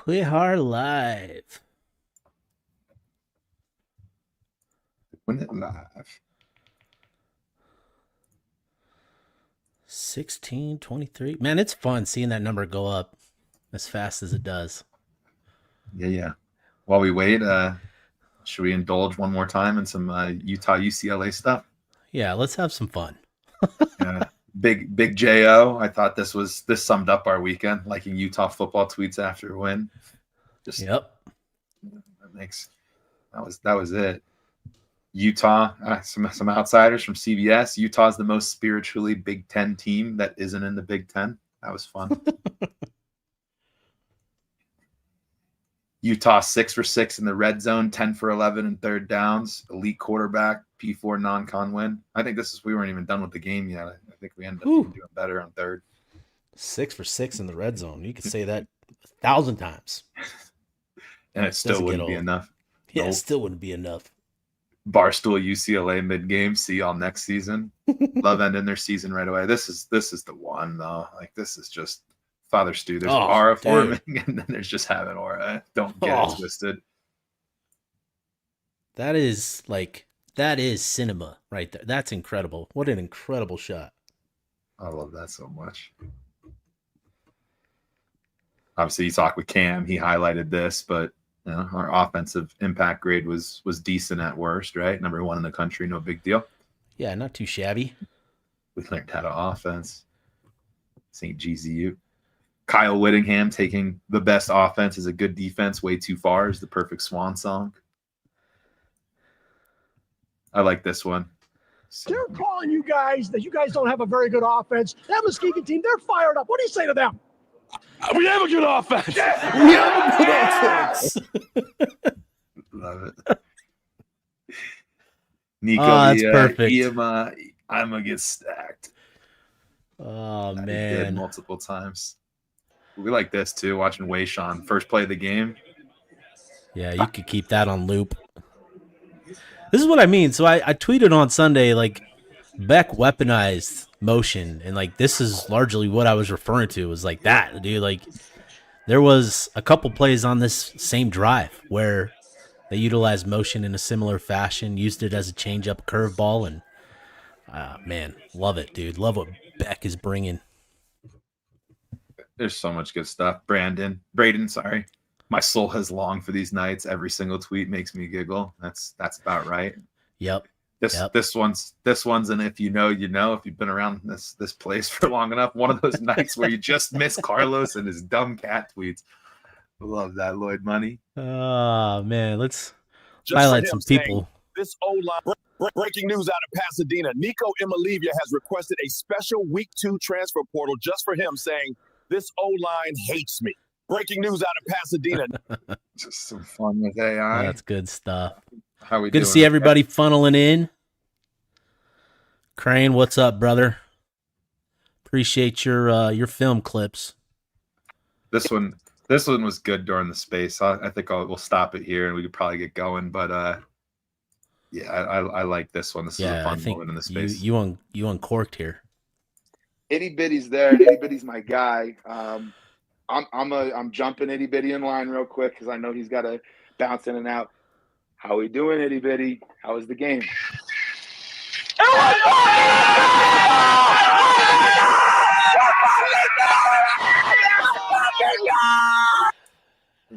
We are live. Win it live. 1623. Man, it's fun seeing that number go up as fast as it does. Yeah. While we wait, should we indulge one more time in some Utah UCLA stuff? Yeah, let's have some fun. Big Jo. I thought this summed up our weekend, liking Utah football tweets after a win. Yep. That was it. Utah, some outsiders from CBS. Utah's the most spiritually Big Ten team that isn't in the Big Ten. That was fun. Utah 6 for 6 in the red zone, 10 for 11 in third downs. Elite quarterback, P4 non-con win. I think we weren't even done with the game yet. I think we ended up doing better on third. 6 for 6 in the red zone. You could say that 1,000 times. And it still wouldn't be enough. Yeah, It still wouldn't be enough. Barstool UCLA mid-game. See y'all next season. Love ending their season right away. This is the one though. Like, this is just Father Stu. There's aura forming, and then there's just having aura. Don't get it twisted. That is cinema right there. That's incredible. What an incredible shot. I love that so much. Obviously, you talked with Cam. He highlighted this, but our offensive impact grade was decent at worst, right? Number 1 in the country, no big deal. Yeah, not too shabby. We learned how to offense. St. GZU. Kyle Whittingham taking the best offense is a good defense way too far is the perfect swan song. I like this one. They're calling you guys that you guys don't have a very good offense. That Muskegon team, they're fired up. What do you say to them? We have a good offense. Yeah. We have a good offense. Love it. Nico, that's perfect. I'm going to get stacked. Oh, man. He did multiple times. We like this, too, watching Wayshawn. First play of the game. Yeah, you could keep that on loop. This is what I mean. So I tweeted on Sunday, like, Beck weaponized motion, and like this is largely what I was referring to. Was like that, dude. Like there was a couple plays on this same drive where they utilized motion in a similar fashion, used it as a change-up curveball, and man, love it, dude. Love what Beck is bringing. There's so much good stuff. Braden, sorry. My soul has longed for these nights. Every single tweet makes me giggle. That's about right. Yep. This one's and if you know, you know, if you've been around this place for long enough, one of those nights where you just miss Carlos and his dumb cat tweets. Love that, Lloyd Money. Oh man, let's highlight some people. This O-line breaking news out of Pasadena. Nico Imalivia has requested a special week 2 transfer portal just for him, saying this O-line hates me. Breaking news out of Pasadena. Just some fun with AI. That's good stuff. How we good to see everybody funneling in. Crane, what's up, brother? Appreciate your film clips. This one was good during the space. I think we'll stop it here and we could probably get going. But yeah, I like this one. This is a fun moment in the space. You uncorked here. Itty Bitty's there. Itty Bitty's my guy. I'm jumping Itty Bitty in line real quick because I know he's got to bounce in and out. How we doing, Itty Bitty? How was the game?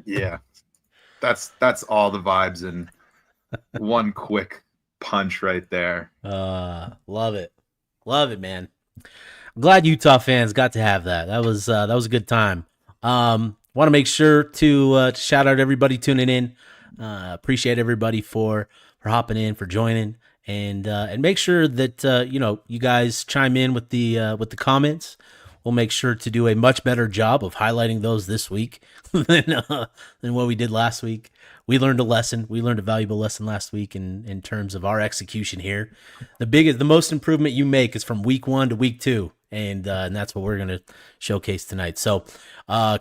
Yeah, that's all the vibes in one quick punch right there. Love it, man. I'm glad Utah fans got to have that. That was a good time. Want to make sure to shout out everybody tuning in. Appreciate everybody for hopping in, for joining, and make sure that you guys chime in with the comments. We'll make sure to do a much better job of highlighting those this week than what we did last week. We learned a lesson. We learned a valuable lesson last week in terms of our execution here. The most improvement you make is from week 1 to week 2. And that's what we're going to showcase tonight. So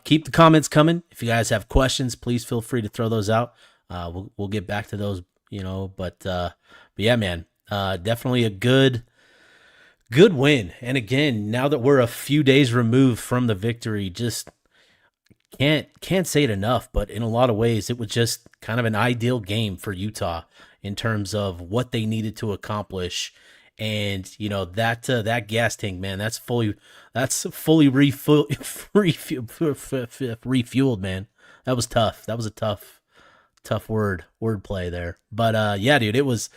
keep the comments coming. If you guys have questions, please feel free to throw those out. We'll get back to those, but yeah, man, definitely a good win. And again, now that we're a few days removed from the victory, just can't say it enough, but in a lot of ways, it was just kind of an ideal game for Utah in terms of what they needed to accomplish. And that gas tank, man, that's fully refueled, man. That was tough. That was a tough wordplay there. But yeah, dude, it was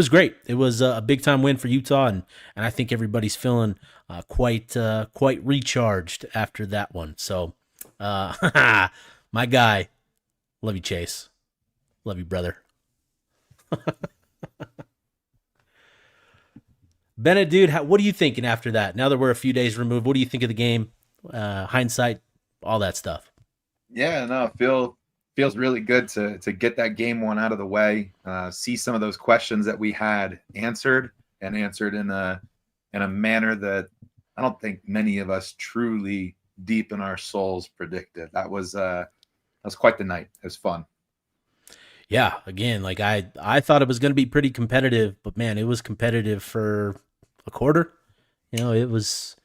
great. It was a big time win for Utah, and I think everybody's feeling quite recharged after that one. So, my guy, love you, Chase. Love you, brother. Bennett, dude, what are you thinking after that? Now that we're a few days removed, what do you think of the game? Hindsight, all that stuff. Yeah, no, feels really good to get that game one out of the way. See some of those questions that we had answered in a manner that I don't think many of us truly deep in our souls predicted. That was quite the night. It was fun. Yeah, again, like I thought it was going to be pretty competitive, but man, it was competitive for a quarter. It was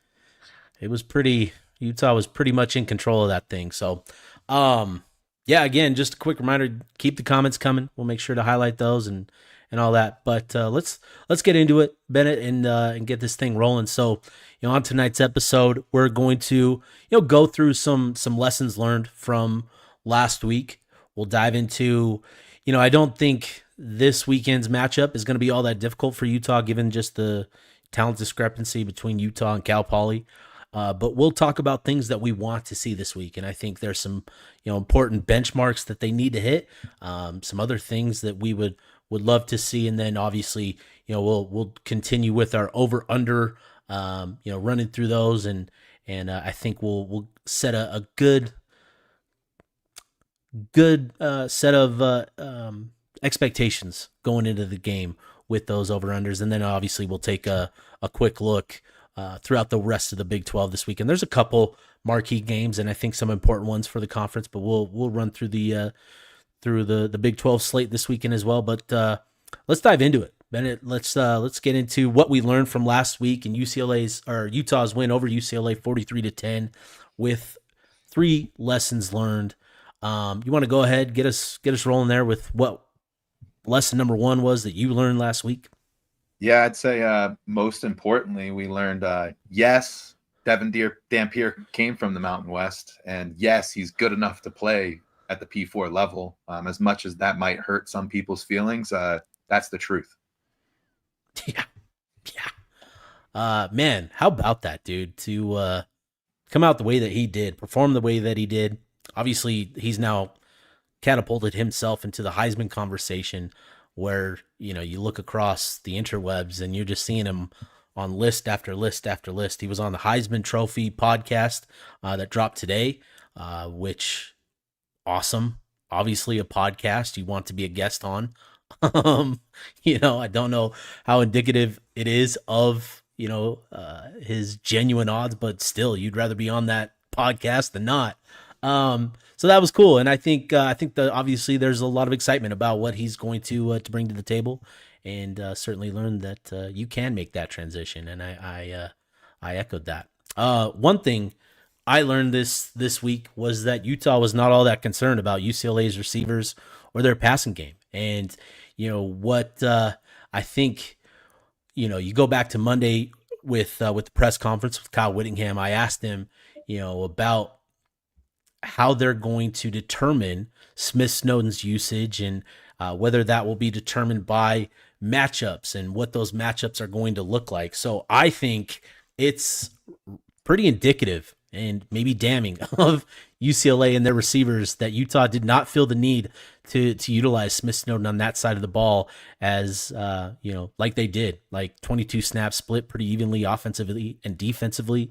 pretty. Utah was pretty much in control of that thing. So, yeah, again, just a quick reminder: keep the comments coming. We'll make sure to highlight those and all that. But let's get into it, Bennett, and get this thing rolling. So, on tonight's episode, we're going to go through some lessons learned from last week. We'll dive into. I don't think this weekend's matchup is going to be all that difficult for Utah, given just the talent discrepancy between Utah and Cal Poly. But we'll talk about things that we want to see this week. And I think there's some, important benchmarks that they need to hit, some other things that we would love to see. And then obviously, we'll continue with our over under, running through those. And I think we'll set a good set of expectations going into the game with those over-unders. And then obviously we'll take a quick look throughout the rest of the Big 12 this weekend. There's a couple marquee games and I think some important ones for the conference, but we'll run through the Big 12 slate this weekend as well. But let's dive into it. Bennett, let's get into what we learned from last week in Utah's win over UCLA 43-10 with 3 lessons learned. You want to go ahead, get us rolling there with what lesson number 1 was that you learned last week? Yeah, I'd say most importantly, we learned, yes, Devin Dampier came from the Mountain West, and yes, he's good enough to play at the P4 level. As much as that might hurt some people's feelings, that's the truth. Yeah. Man, how about that, dude, to come out the way that he did, perform the way that he did. Obviously, he's now catapulted himself into the Heisman conversation where, you look across the interwebs and you're just seeing him on list after list after list. He was on the Heisman Trophy podcast that dropped today, which awesome. Obviously a podcast you want to be a guest on. I don't know how indicative it is of, his genuine odds, but still you'd rather be on that podcast than not. So that was cool. And I think that obviously there's a lot of excitement about what he's going to bring to the table, and certainly learned that you can make that transition. And I echoed that. One thing I learned this week was that Utah was not all that concerned about UCLA's receivers or their passing game. And, what I think, you go back to Monday with the press conference with Kyle Whittingham. I asked him, about how they're going to determine Smith Snowden's usage and whether that will be determined by matchups and what those matchups are going to look like. So I think it's pretty indicative and maybe damning of UCLA and their receivers that Utah did not feel the need to utilize Smith Snowden on that side of the ball as, like they did, like 22 snaps split pretty evenly offensively and defensively.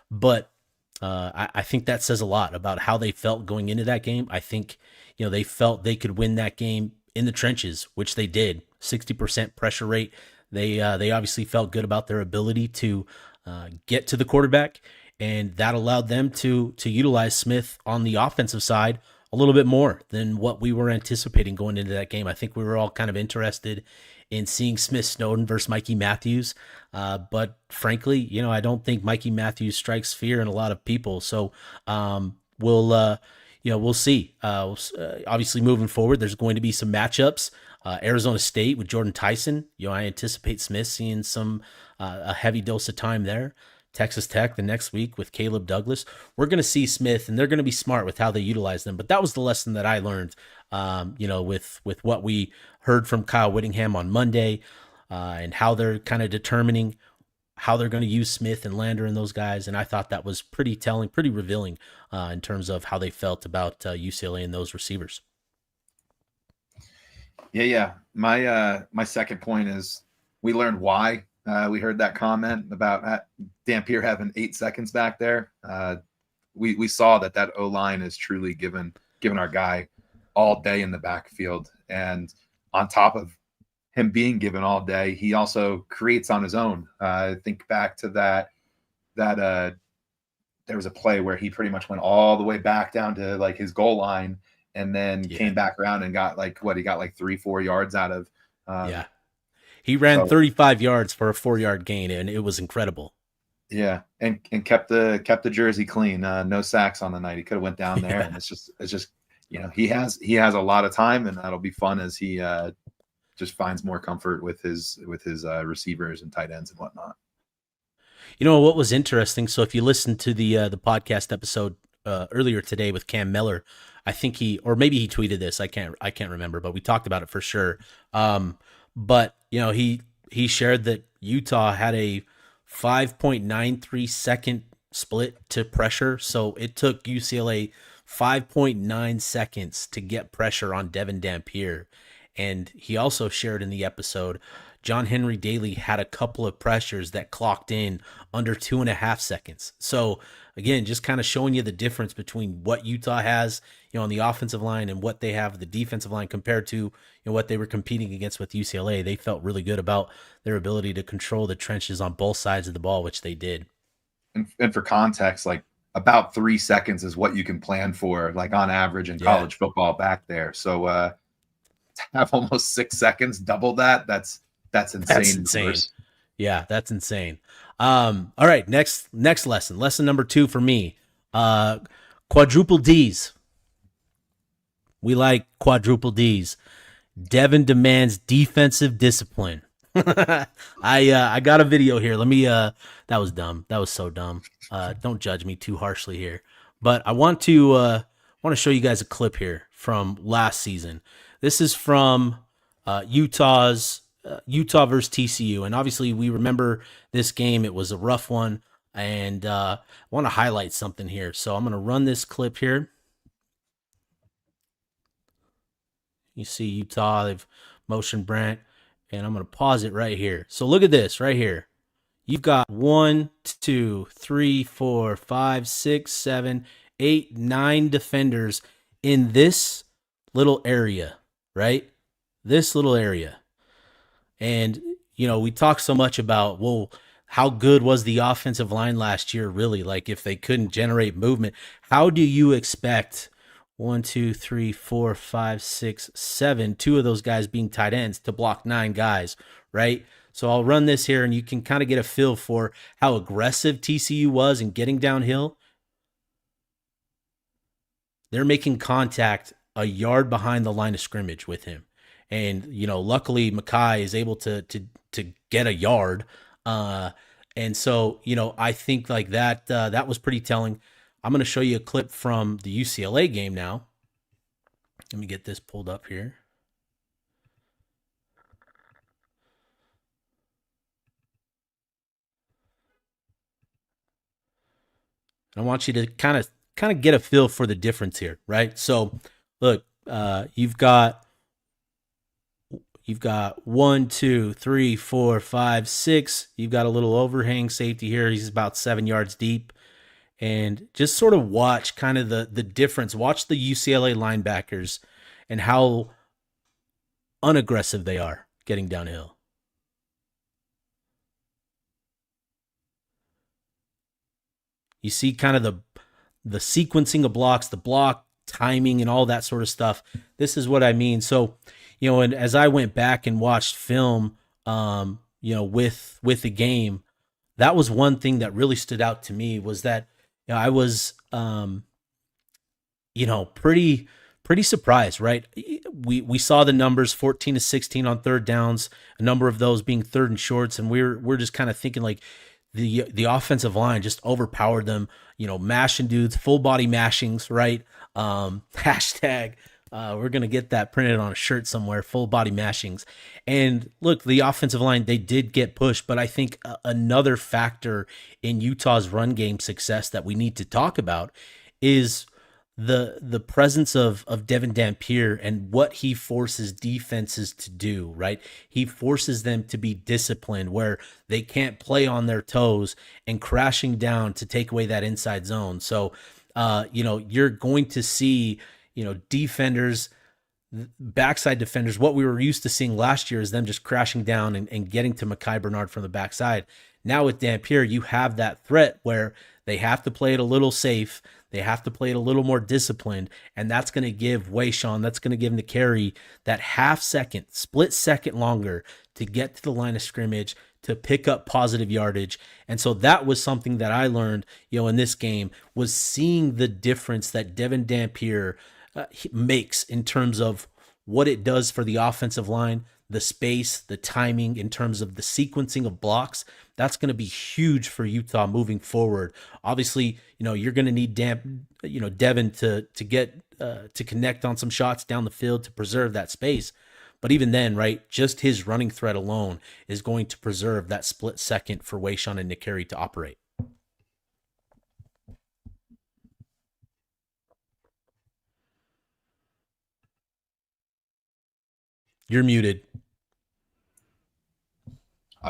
But I think that says a lot about how they felt going into that game. I think, they felt they could win that game in the trenches, which they did. 60% pressure rate. They obviously felt good about their ability to get to the quarterback, and that allowed them to utilize Smith on the offensive side a little bit more than what we were anticipating going into that game. I think we were all kind of interested in seeing Smith Snowden versus Mikey Matthews. But frankly, I don't think Mikey Matthews strikes fear in a lot of people. So we'll we'll see. Obviously, moving forward, there's going to be some matchups. Arizona State with Jordan Tyson. I anticipate Smith seeing some a heavy dose of time there. Texas Tech the next week with Caleb Douglas. We're going to see Smith, and they're going to be smart with how they utilize them. But that was the lesson that I learned, with what we heard from Kyle Whittingham on Monday, and how they're kind of determining how they're going to use Smith and Lander and those guys. And I thought that was pretty telling, pretty revealing in terms of how they felt about UCLA and those receivers. Yeah. My second point is we learned why we heard that comment about Dampier having 8 seconds back there. We saw that O-line is truly given our guy all day in the backfield. And on top of him being given all day, he also creates on his own. Think back to that there was a play where he pretty much went all the way back down to like his goal line and then came back around and got he got 3-4 yards out of. He ran 35 yards for a 4-yard gain, and it was incredible. Yeah, and kept the jersey clean. No sacks on the night. He could have went down there, and it's just he has a lot of time, and that'll be fun as he just finds more comfort with his receivers and tight ends and whatnot. What was interesting? So if you listen to the podcast episode earlier today with Cam Miller, I think or maybe he tweeted this. I can't remember, but we talked about it for sure. But he shared that Utah had a 5.93 second split to pressure. So it took UCLA 5.9 seconds to get pressure on Devin Dampier. And he also shared in the episode, John Henry Daly had a couple of pressures that clocked in under 2.5 seconds. So again, just kind of showing you the difference between what Utah has, on the offensive line and what they have the defensive line compared to what they were competing against with UCLA. They felt really good about their ability to control the trenches on both sides of the ball, which they did. And for context, about 3 seconds is what you can plan for, on average in college football back there. So to have almost 6 seconds, double that, that's insane. That's insane. Yeah, that's insane. All right, next lesson. Lesson number 2 for me. Quadruple Ds. We like quadruple Ds. Devin demands defensive discipline. I got a video here. Let me that was dumb. That was so dumb. Don't judge me too harshly here. But I want to show you guys a clip here from last season. This is from Utah versus TCU. And obviously we remember this game. It was a rough one. And I want to highlight something here. So I'm going to run this clip here. You see Utah, they've motioned Brent, and I'm going to pause it right here. So look at this right here. You've got 1, 2, 3, 4, 5, 6, 7, 8, 9 defenders in this little area, right? This little area. And, we talk so much about, how good was the offensive line last year, really? If they couldn't generate movement, how do you expect 1, 2, 3, 4, 5, 6, 7, 2 of those guys being tight ends to block 9 guys, right? So I'll run this here and you can kind of get a feel for how aggressive TCU was in getting downhill. They're making contact a yard behind the line of scrimmage with him. And, luckily Mackay is able to get a yard. And so, I think that was pretty telling. I'm going to show you a clip from the UCLA game now. Let me get this pulled up here. I want you to kind of get a feel for the difference here, right? So, look, you've got 1, 2, 3, 4, 5, 6. You've got a little overhang safety here. He's about 7 yards deep. And just sort of watch kind of the difference. Watch the UCLA linebackers and how unaggressive they are getting downhill. You see kind of the sequencing of blocks, the block timing and all that sort of stuff. This is what I mean. So, and as I went back and watched film, with the game, that was one thing that really stood out to me was that I was pretty surprised, right? We saw the numbers 14 to 16 on third downs, a number of those being third and shorts, and we're just kind of thinking like the offensive line just overpowered them, mashing dudes, full body mashings, right? Hashtag we're going to get that printed on a shirt somewhere, full body mashings. And look, the offensive line, they did get pushed, but I think another factor in Utah's run game success that we need to talk about is the presence of Devin Dampier and what he forces defenses to do, right? He forces them to be disciplined where they can't play on their toes and crashing down to take away that inside zone. So, you're going to see, defenders, backside defenders, what we were used to seeing last year is them just crashing down and getting to Mekhi Bernard from the backside. Now with Dampier, you have that threat where they have to play it a little safe. They have to play it a little more disciplined, and that's going to give Wayshawn, that's going to give Nakeri that split second longer to get to the line of scrimmage, to pick up positive yardage. And so that was something that I learned, in this game, was seeing the difference that Devin Dampier makes in terms of what it does for the offensive line, the space, the timing, in terms of the sequencing of blocks. That's going to be huge for Utah moving forward. Obviously, you're going to need Devin to get to connect on some shots down the field to preserve that space. But even then, right, just his running threat alone is going to preserve that split second for Wayshawn and Nakeri to operate. You're muted.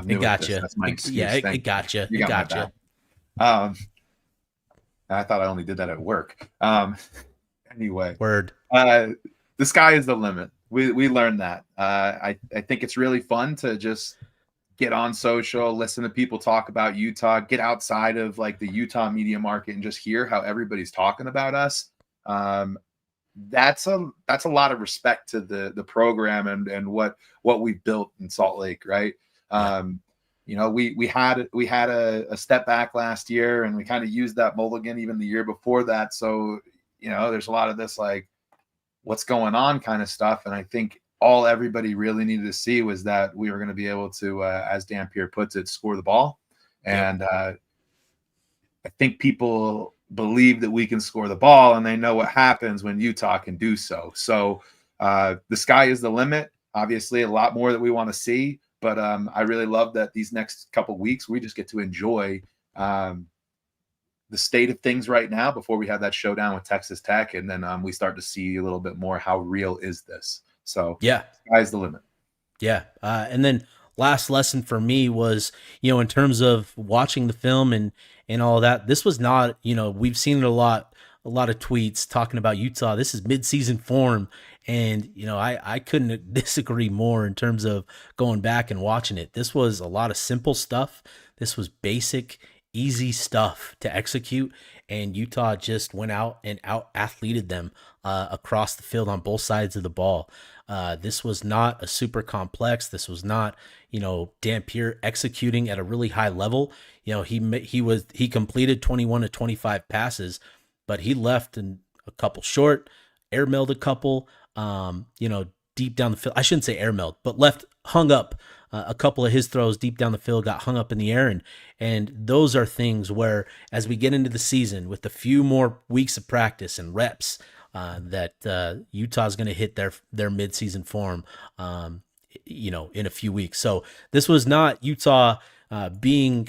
It got you. That's my excuse. Yeah, it got you. It got you. I thought I only did that at work. Anyway, word. The sky is the limit. We learned that. I think it's really fun to just get on social, listen to people talk about Utah, get outside of like the Utah media market and just hear how everybody's talking about us. That's a lot of respect to the program and what we've built in Salt Lake, right? We had a step back last year, and we kind of used that mulligan even the year before that. So, there's a lot of this like what's going on kind of stuff. And I think all everybody really needed to see was that we were going to be able to, as Dampier puts it, score the ball. And I think people believe that we can score the ball, and they know what happens when Utah can do so. So the sky is the limit. Obviously, a lot more that we want to see. But I really love that these next couple weeks, we just get to enjoy the state of things right now before we have that showdown with Texas Tech. And then we start to see a little bit more how real is this. So sky's the limit. Yeah. And then last lesson for me was, in terms of watching the film and all that, this was not, we've seen it a lot of tweets talking about Utah. This is midseason form. And, I couldn't disagree more in terms of going back and watching it. This was a lot of simple stuff. This was basic, easy stuff to execute. And Utah just went out and out-athleted them across the field on both sides of the ball. This was not a super complex. This was not, Dampier executing at a really high level. He completed 21 to 25 passes, but he left a couple short, airmailed a couple, deep down the field. I shouldn't say airmailed, but hung up a couple of his throws deep down the field, got hung up in the air. And those are things where, as we get into the season with a few more weeks of practice and reps, that Utah's going to hit their midseason form, in a few weeks. So this was not Utah being,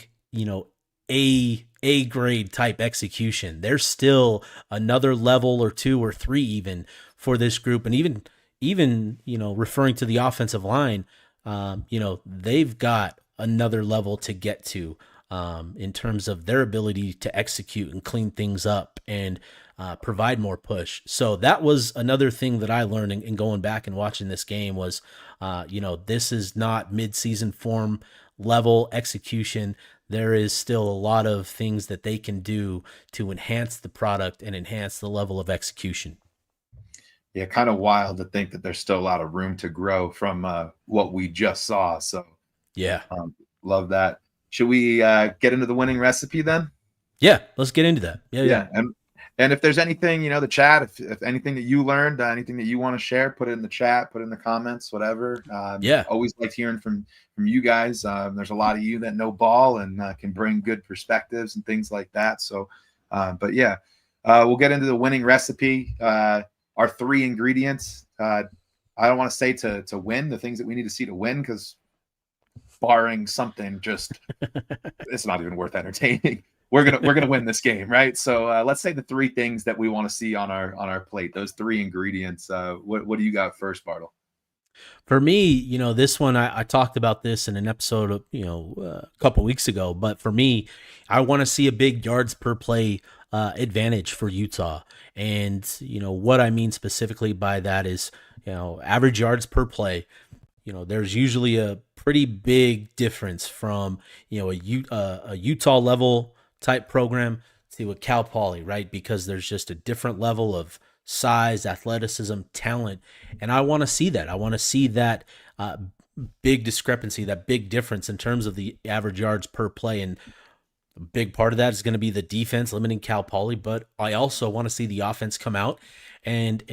A grade type execution. There's still another level or two or three even for this group. And even, referring to the offensive line, they've got another level to get to in terms of their ability to execute and clean things up and provide more push. So that was another thing that I learned in going back and watching this game was, this is not midseason form level execution. There is still a lot of things that they can do to enhance the product and enhance the level of execution. Yeah, kind of wild to think that there's still a lot of room to grow from what we just saw. So, love that. Should we get into the winning recipe then? Yeah, let's get into that. Yeah. And if there's anything, the chat, if anything that you learned, anything that you want to share, put it in the chat, put it in the comments, whatever. Always like hearing from you guys. There's a lot of you that know ball and can bring good perspectives and things like that. So, but yeah, we'll get into the winning recipe. Our 3 ingredients. I don't want to say to win, the things that we need to see to win, because barring something, just it's not even worth entertaining. We're gonna win this game, right? So let's say the 3 things that we want to see on our plate. Those 3 ingredients. What do you got first, Bartle? For me, this one, I talked about this in an episode of, a couple weeks ago, but for me, I want to see a big yards per play advantage for Utah. And, what I mean specifically by that is, average yards per play. There's usually a pretty big difference from, a Utah level type program to a Cal Poly, right? Because there's just a different level of size, athleticism, talent. And I want to see that. I want to see that big discrepancy, that big difference in terms of the average yards per play. And a big part of that is going to be the defense limiting Cal Poly. But I also want to see the offense come out and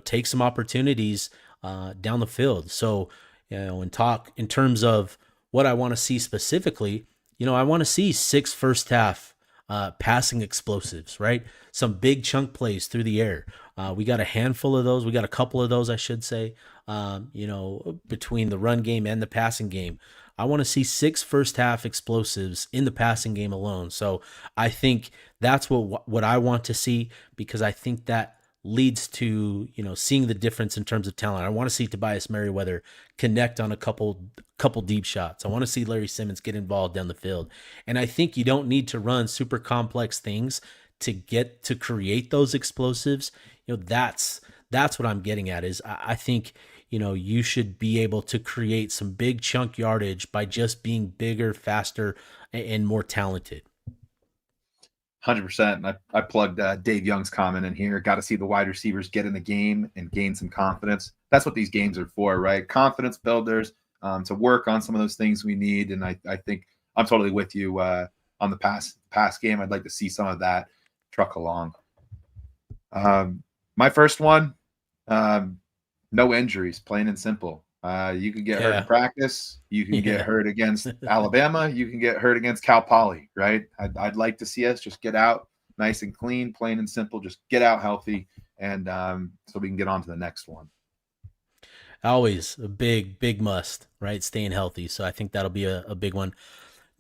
take some opportunities down the field. So, and talk in terms of what I want to see specifically, I want to see 6 first half passing explosives, right? Some big chunk plays through the air. We got a handful of those. We got a couple of those, I should say, between the run game and the passing game. I want to see 6 first half explosives in the passing game alone. So I think that's what I want to see, because I think that leads to, seeing the difference in terms of talent. I want to see Tobias Merriweather connect on a couple deep shots. I want to see Larry Simmons get involved down the field. And I think you don't need to run super complex things to create those explosives. That's what I'm getting at is I think, you should be able to create some big chunk yardage by just being bigger, faster, and more talented. 100%. I plugged Dave Young's comment in here. Got to see the wide receivers get in the game and gain some confidence. That's what these games are for, right? Confidence builders, to work on some of those things we need. And I think I'm totally with you on the pass game. I'd like to see some of that truck along. My first one, no injuries, plain and simple. You can get hurt in practice. You can get hurt against Alabama. You can get hurt against Cal Poly, right? I'd like to see us just get out nice and clean, plain and simple. Just get out healthy, and so we can get on to the next one. Always a big must, right? Staying healthy. So I think that'll be a big one.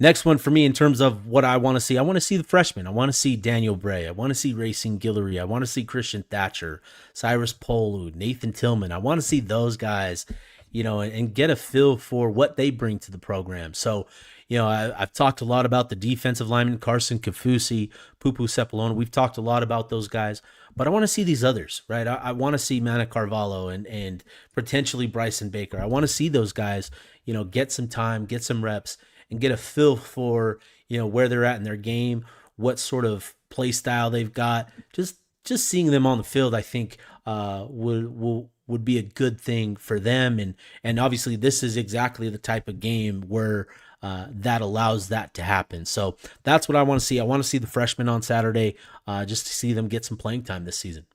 Next one for me in terms of what I want to see the freshmen. I want to see Daniel Bray. I want to see Racing Guillory. I want to see Christian Thatcher, Cyrus Polu, Nathan Tillman. I want to see those guys, and get a feel for what they bring to the program. So, I've talked a lot about the defensive linemen, Carson Kafusi, Pupu Sepulona. We've talked a lot about those guys, but I want to see these others, right? I want to see Mana Carvalho and potentially Bryson Baker. I want to see those guys, get some time, get some reps, and get a feel for, where they're at in their game, what sort of play style they've got. Just seeing them on the field, I think, would be a good thing for them. And obviously this is exactly the type of game where that allows that to happen. So that's what I want to see. I want to see the freshmen on Saturday, just to see them get some playing time this season.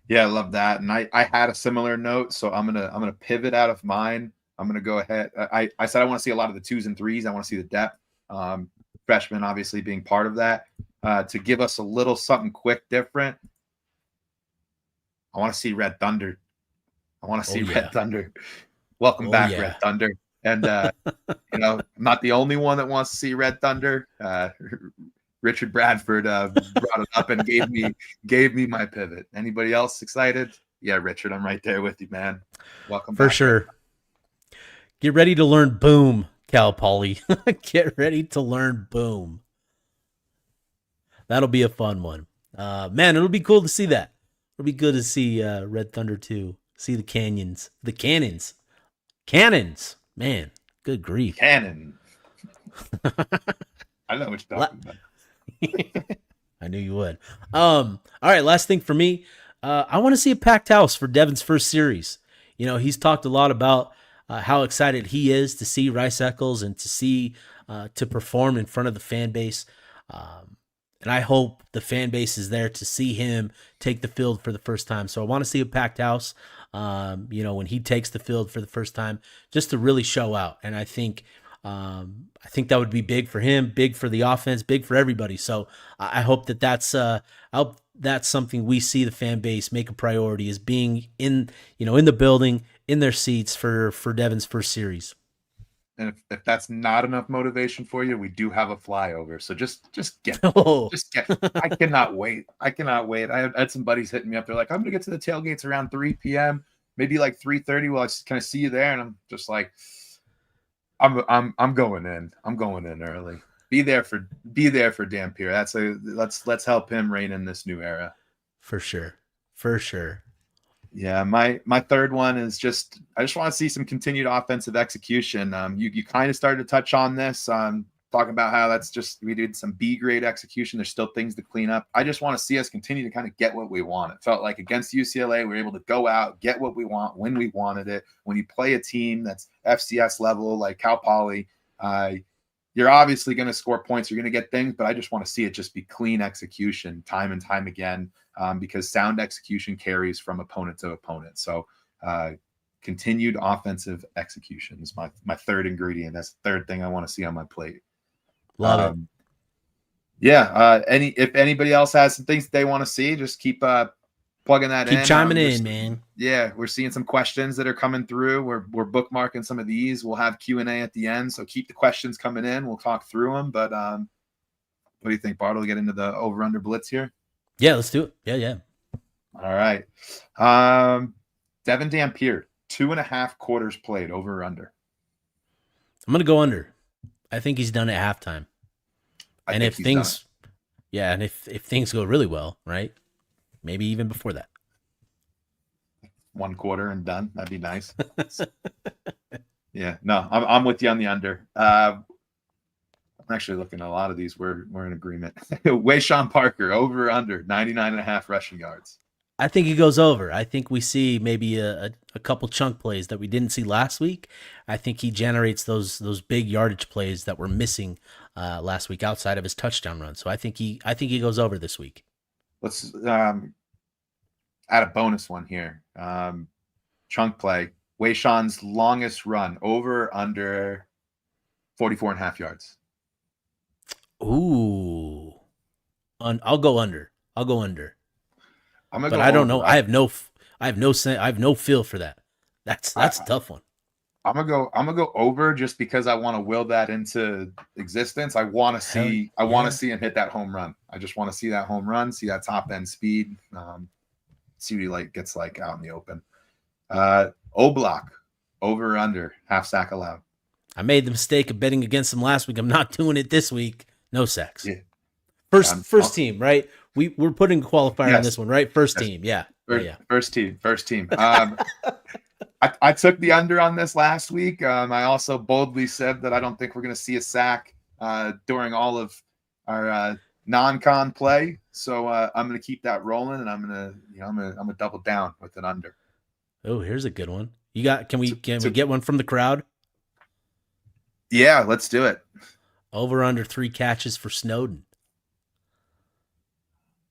Yeah, I love that. And I had a similar note, so I'm gonna pivot out of mine. I'm gonna go ahead. I said I want to see a lot of the 2s and 3s. I want to see the depth. Freshmen obviously being part of that. To give us a little something quick, different. I want to see Red Thunder. Red Thunder. Welcome back, yeah. Red Thunder. And I'm not the only one that wants to see Red Thunder. Richard Bradford brought it up and gave me my pivot. Anybody else excited? Yeah, Richard, I'm right there with you, man. Welcome for back. Sure. Get ready to learn boom, Cal Poly. Get ready to learn boom. That'll be a fun one. Man, it'll be cool to see that. It'll be good to see Red Thunder too. See the cannons. Cannons. Man, good grief. Cannon. I know what you're talking about. I knew you would. All right, last thing for me. I want to see a packed house for Devin's first series. He's talked a lot about how excited he is to see Rice Eccles and to perform in front of the fan base. And I hope the fan base is there to see him take the field for the first time. So I want to see a packed house, when he takes the field for the first time, just to really show out. And I think that would be big for him, big for the offense, big for everybody. So I hope that's something we see the fan base make a priority, is being in the building, in their seats for Devin's first series. And if that's not enough motivation for you, we do have a flyover. So just get. I cannot wait. I had some buddies hitting me up. They're like, I'm gonna get to the tailgates around 3 p.m., maybe like 3:30. Well, can I see you there? And I'm just like, I'm going in. I'm going in early. Be there for Dampier. Let's help him rein in this new era. For sure. Yeah, my third one is I just want to see some continued offensive execution. You kind of started to touch on this, talking about how we did some B grade execution. There's still things to clean up. I just want to see us continue to kind of get what we want. It felt like against UCLA, we were able to go out, get what we want when we wanted it. When you play a team that's FCS level like Cal Poly, you're obviously going to score points. You're going to get things, but I just want to see it just be clean execution time and time again. Because sound execution carries from opponent to opponent. So continued offensive execution is my third ingredient. That's the third thing I want to see on my plate. Love it. Yeah. If anybody else has some things they want to see, just keep plugging that in. Keep chiming in, man. Yeah, we're seeing some questions that are coming through. We're bookmarking some of these. We'll have Q&A at the end, so keep the questions coming in. We'll talk through them. But what do you think, Bart? We'll get into the over-under blitz here? Yeah, let's do it. Yeah. All right. Devin Dampier, 2.5 quarters played, over or under? I'm going to go under. I think he's done at halftime. And if things go really well, right? Maybe even before that. 1 quarter and done. That'd be nice. Yeah, no, I'm with you on the under. I'm actually looking at a lot of these. We're in agreement. Wayshawn Parker, over or under 99.5 rushing yards. I think he goes over. I think we see maybe a couple chunk plays that we didn't see last week. I think he generates those big yardage plays that were missing last week outside of his touchdown run. So I think he goes over this week. Let's add a bonus one here. Chunk play. Wayshawn's longest run, over or under 44.5 yards. Ooh, I'll go under. I don't know. I have no feel for that. That's a tough one. I'm gonna go over just because I want to will that into existence. I want to see him hit that home run. I just want to see that home run, see that top end speed, see what he gets like out in the open. O-block, over or under half sack allowed. I made the mistake of betting against him last week. I'm not doing it this week. No sacks. Yeah. First team, right? We're putting a qualifier on this one, right? First team, yeah. First team. I took the under on this last week. I also boldly said that I don't think we're going to see a sack during all of our non-con play. So I'm going to keep that rolling, and I'm going to double down with an under. Oh, here's a good one. Can we get one from the crowd? Yeah, let's do it. Over under 3 catches for Snowden.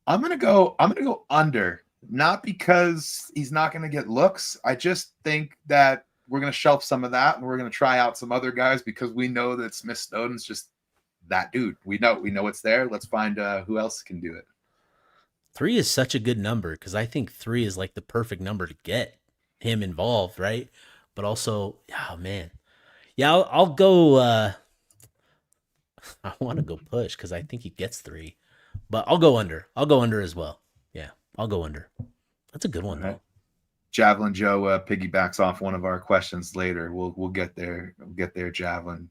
I'm gonna go under, not because he's not gonna get looks. I just think that we're gonna shelf some of that and we're gonna try out some other guys because we know that Smith Snowden's just that dude. We know it's there. Let's find who else can do it. 3 is such a good number because I think 3 is like the perfect number to get him involved, right? But also, oh man, yeah, I'll go. I want to go push because I think he gets 3, but I'll go under. I'll go under as well. Yeah, I'll go under. That's a good one, though. Javelin Joe piggybacks off one of our questions later. We'll get there. We'll get there, Javelin.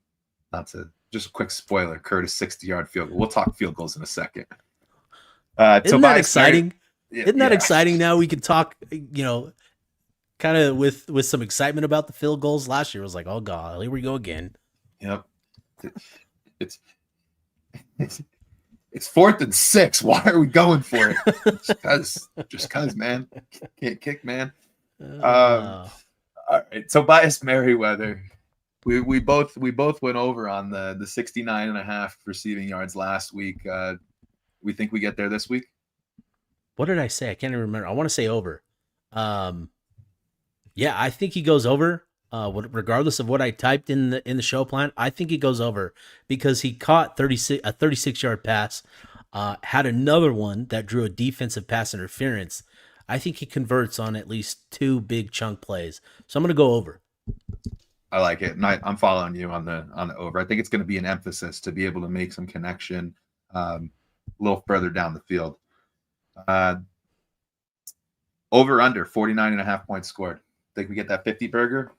Just a quick spoiler. Curtis 60-yard field goal. We'll talk field goals in a second. Isn't that exciting? Isn't that exciting? Now we can talk. Kind of with some excitement about the field goals. Last year was like, oh god, here we go again. Yep. It's 4th and 6. Why are we going for it? just cause, man. Can't kick, man. All right. Tobias Merriweather. We both went over on the 69.5 receiving yards last week. We think we get there this week. What did I say? I can't even remember. I want to say over. Yeah, I think he goes over. Regardless of what I typed in the show plan, I think he goes over because he caught a 36-yard pass, had another one that drew a defensive pass interference. I think he converts on at least 2 big chunk plays. So I'm going to go over. I like it. And I'm following you on the over. I think it's going to be an emphasis to be able to make some connection a little further down the field. Over under 49.5 points scored. Think we get that 50 burger?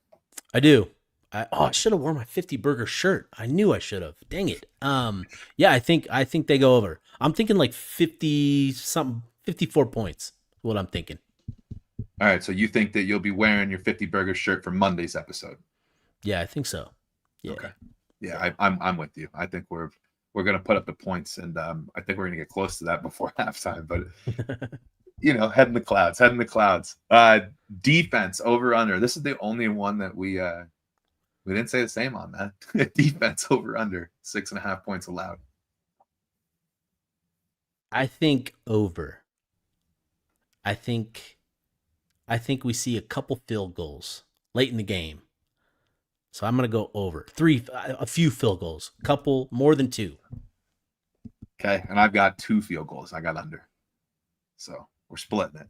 I do. I should have worn my 50 burger shirt. I knew I should have. Dang it. Yeah, I think they go over. I'm thinking like 54 points. What I'm thinking. All right, so you think that you'll be wearing your 50 burger shirt for Monday's episode? Yeah, I think so. Yeah. Okay. Yeah, I'm with you. I think we're gonna put up the points, and I think we're gonna get close to that before halftime. But head in the clouds. Defense over under. This is the only one that we didn't say the same on that. Defense over under 6.5 points allowed. I think over. I think we see a couple field goals late in the game. So I'm going to go over. A few field goals. Couple, more than 2. Okay, and I've got 2 field goals. I got under. So we're splitting it.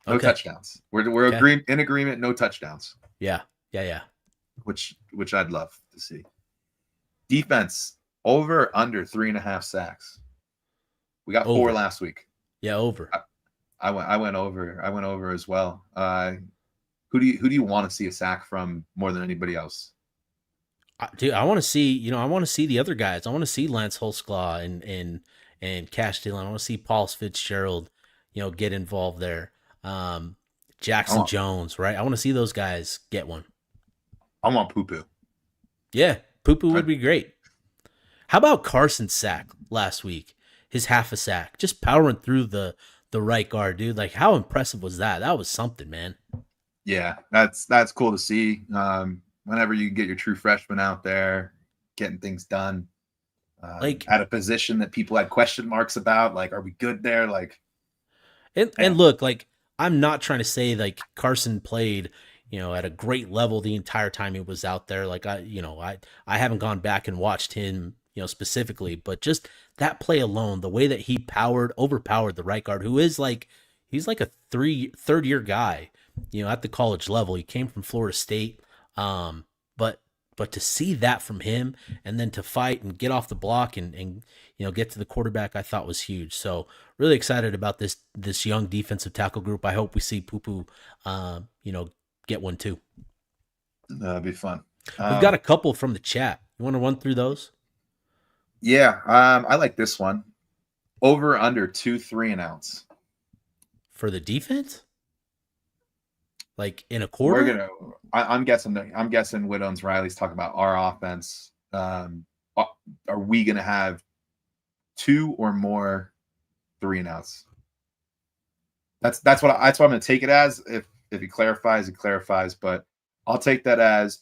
No touchdowns. We're in agreement, no touchdowns. Yeah. Which I'd love to see. Defense, over under 3.5 sacks. We got 4 last week. Yeah, over. I went over. I went over as well. Who do you want to see a sack from more than anybody else? Dude, I want to see, the other guys. I want to see Lance Holtzclaw and Cash Dillon. I want to see Paul Fitzgerald, get involved there. Jackson Jones, right? I want to see those guys get one. I want Poo-Poo. Yeah, Poo-Poo would be great. How about Carson's sack last week? His half a sack, just powering through the right guard, dude. Like, how impressive was that? That was something, man. Yeah, that's cool to see. Whenever you get your true freshman out there, getting things done, at a position that people had question marks about, like, are we good there? Like, and look, like, I'm not trying to say like Carson played, at a great level the entire time he was out there. Like, I haven't gone back and watched him, specifically, but just that play alone, the way that he overpowered the right guard, who is like, he's like a third year guy, at the college level. He came from Florida State. But to see that from him and then to fight and get off the block and get to the quarterback, I thought was huge. So really excited about this young defensive tackle group. I hope we see Poo-Poo, get one too. That'd be fun. We've got a couple from the chat. You want to run through those? Yeah. I like this one. Over under 2 3-and-outs. For the defense? Like in a quarter? I'm guessing Widows Riley's talking about our offense. Are we gonna have 2 or more 3-and-outs? That's what I'm gonna take it as. If he clarifies, it clarifies. But I'll take that as,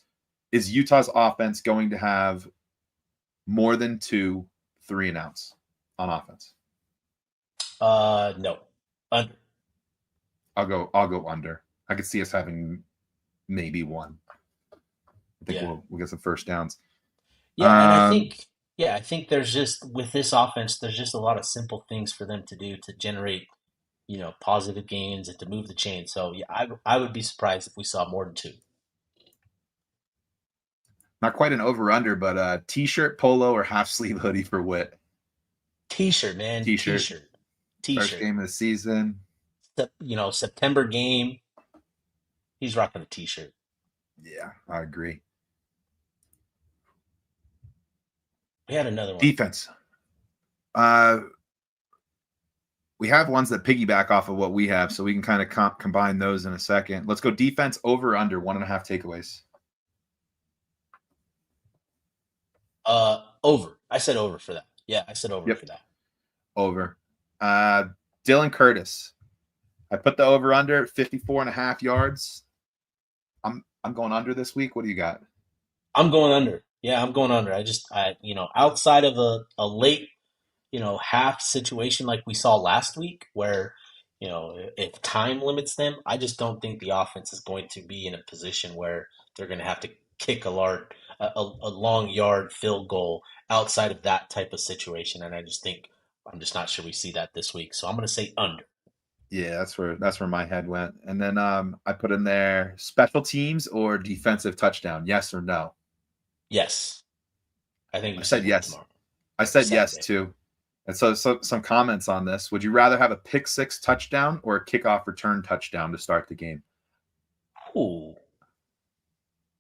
is Utah's offense going to have more than 2 3-and-outs on offense? No. Under. I'll go under. I could see us having maybe 1. I think we'll get some first downs. Yeah, and I think there's just, with this offense, there's just a lot of simple things for them to do to generate, positive gains and to move the chain. So yeah, I would be surprised if we saw more than 2. Not quite an over under, but t-shirt, polo, or half sleeve hoodie for Witt. T-shirt, man. T-shirt. First game of the season. September game. He's rocking a t-shirt. Yeah, I agree. We had another one. Defense. We have ones that piggyback off of what we have, so we can kind of combine those in a second. Let's go defense over under 1.5 takeaways. Over. I said over for that. Yeah, I said over for that. Over. Dylan Curtis. I put the over under 54.5 yards. I'm going under this week. What do you got? I'm going under. Yeah, I'm going under. Outside of a late half situation like we saw last week where, if time limits them, I just don't think the offense is going to be in a position where they're going to have to kick a long yard field goal outside of that type of situation. And I'm just not sure we see that this week. So I'm going to say under. Yeah, that's where my head went. And then I put in there special teams or defensive touchdown. Yes or no? Yes. I think I we said see one yes. tomorrow. I said yes Saturday. too. And so some comments on this. Would you rather have a pick six touchdown or a kickoff return touchdown to start the game? Ooh.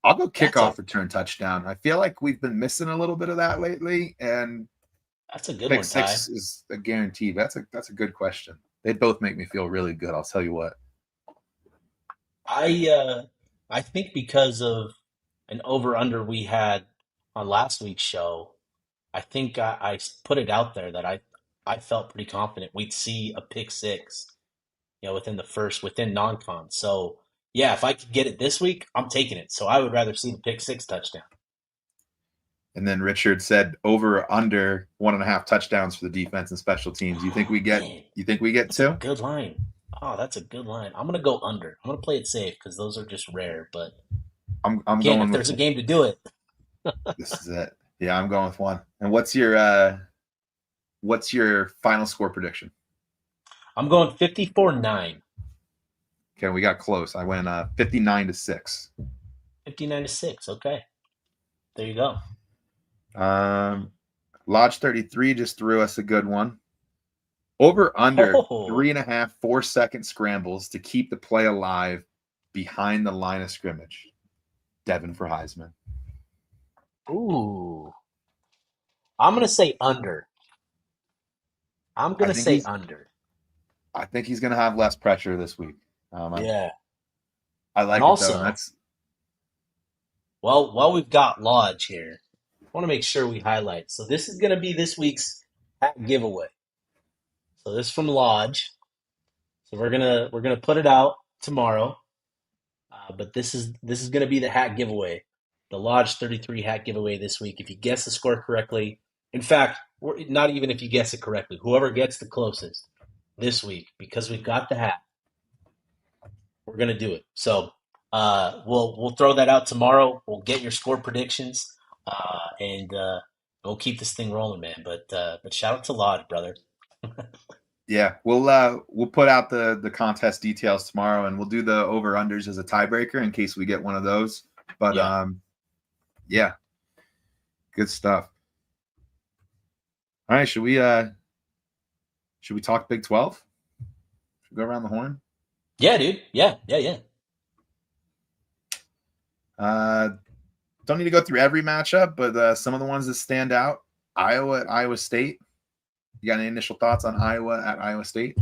I'll go kickoff return touchdown. I feel like we've been missing a little bit of that lately, and That's a good pick one, Ty. six is a guarantee. That's a good question. They both make me feel really good. I'll tell you what. I think because of an over under we had on last week's show, I think I put it out there that I felt pretty confident we'd see a pick six, within non-con. So yeah, if I could get it this week, I'm taking it. So I would rather see the pick six touchdown. And then Richard said over or under 1.5 touchdowns for the defense and special teams. You think we get? Man, You think we get that's a two? good line. Oh, that's a good line. I'm gonna go under. I'm gonna play it safe because those are just rare. But I'm again, going if there's with a game to do it, this is it. Yeah, I'm going with one. And what's your final score prediction? I'm going 54-9. Okay, we got close. I went 59-6. 59-6. Okay, there you go. Lodge 33 just threw us a good one. Over under Oh. 3.5 4-second scrambles to keep the play alive behind the line of scrimmage. Devin for Heisman. Ooh. I'm going to say under. I'm going to say under. I think he's going to have less pressure this week. Yeah. I like And it also, though. That's well, while we've got Lodge here, I want to make sure we highlight. So this is going to be this week's hat giveaway. So this is from Lodge. So we're gonna put it out tomorrow. But this is gonna be the hat giveaway, the Lodge 33 hat giveaway this week. If you guess the score correctly, in fact, not even if you guess it correctly, whoever gets the closest this week, because we've got the hat, we're gonna do it. So we'll throw that out tomorrow. We'll get your score predictions, and we'll keep this thing rolling, man. But shout out to Lodge, brother. yeah. We'll put out the contest details tomorrow, and we'll do the over unders as a tiebreaker in case we get one of those. But yeah, good stuff. All right, should we talk Big 12? Should we go around the horn? Yeah, dude. Yeah. Don't need to go through every matchup, but some of the ones that stand out. Iowa at Iowa State. You got any initial thoughts on Iowa at Iowa State?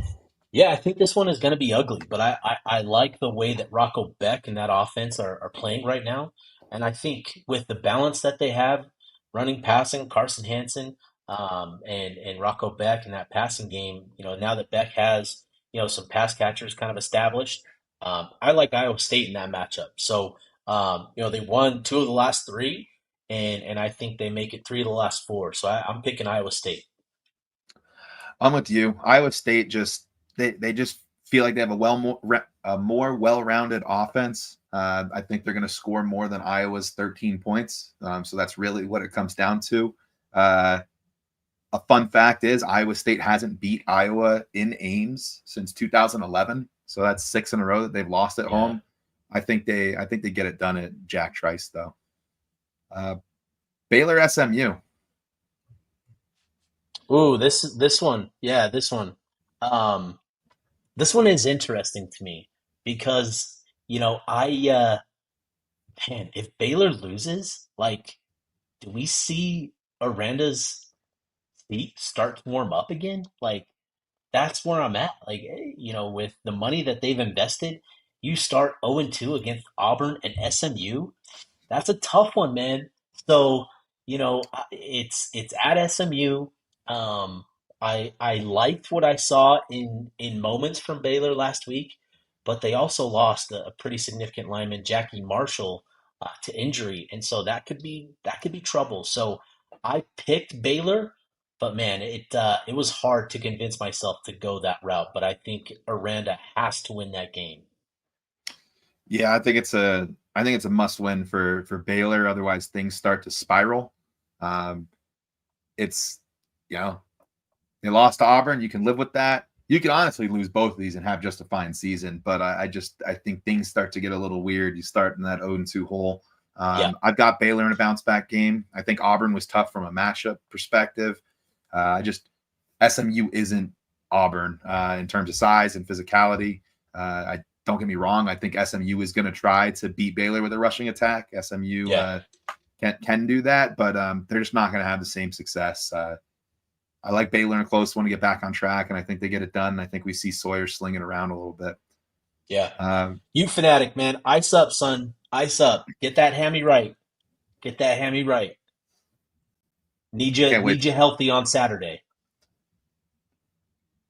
Yeah, I think this one is going to be ugly, but I like the way that Rocco Beck and that offense are playing right now. And I think with the balance that they have, running, passing, Carson Hansen, and Rocco Beck in that passing game, now that Beck has, some pass catchers kind of established, I like Iowa State in that matchup. So, they won 2 of the last 3, and I think they make it 3 of the last 4. So I'm picking Iowa State. I'm with you. Iowa State they just feel like they have a more well-rounded offense. I think they're going to score more than Iowa's 13 points. So that's really what it comes down to. A fun fact is Iowa State hasn't beat Iowa in Ames since 2011. So that's 6 in a row that they've lost at home. I think they get it done at Jack Trice though. Baylor SMU. Ooh, this one. Yeah, this one. This one is interesting to me because, man, if Baylor loses, like, do we see Aranda's feet start to warm up again? Like, that's where I'm at. Like, with the money that they've invested, you start 0-2 against Auburn and SMU. That's a tough one, man. So, it's at SMU. I liked what I saw in moments from Baylor last week, but they also lost a pretty significant lineman, Jackie Marshall, to injury, and so that could be trouble. So I picked Baylor, But man, it was hard to convince myself to go that route. But I think Aranda has to win that game. Yeah, I think it's a must win for Baylor. Otherwise, things start to spiral. Um, it's you know they lost to Auburn. You can live with that. You can honestly lose both of these and have just a fine season. But I think things start to get a little weird. You start in that 0-2 hole. Yeah. I've got Baylor in a bounce back game. I think Auburn was tough from a matchup perspective. SMU isn't Auburn in terms of size and physicality. I don't get me wrong. I think SMU is going to try to beat Baylor with a rushing attack. SMU can do that, but they're just not going to have the same success. I like Baylor in a close one to get back on track, and I think they get it done. I think we see Sawyer slinging around a little bit. Yeah. You fanatic, man. Ice up, son. Ice up. Get that hammy right. Get that hammy right. Need you healthy on Saturday.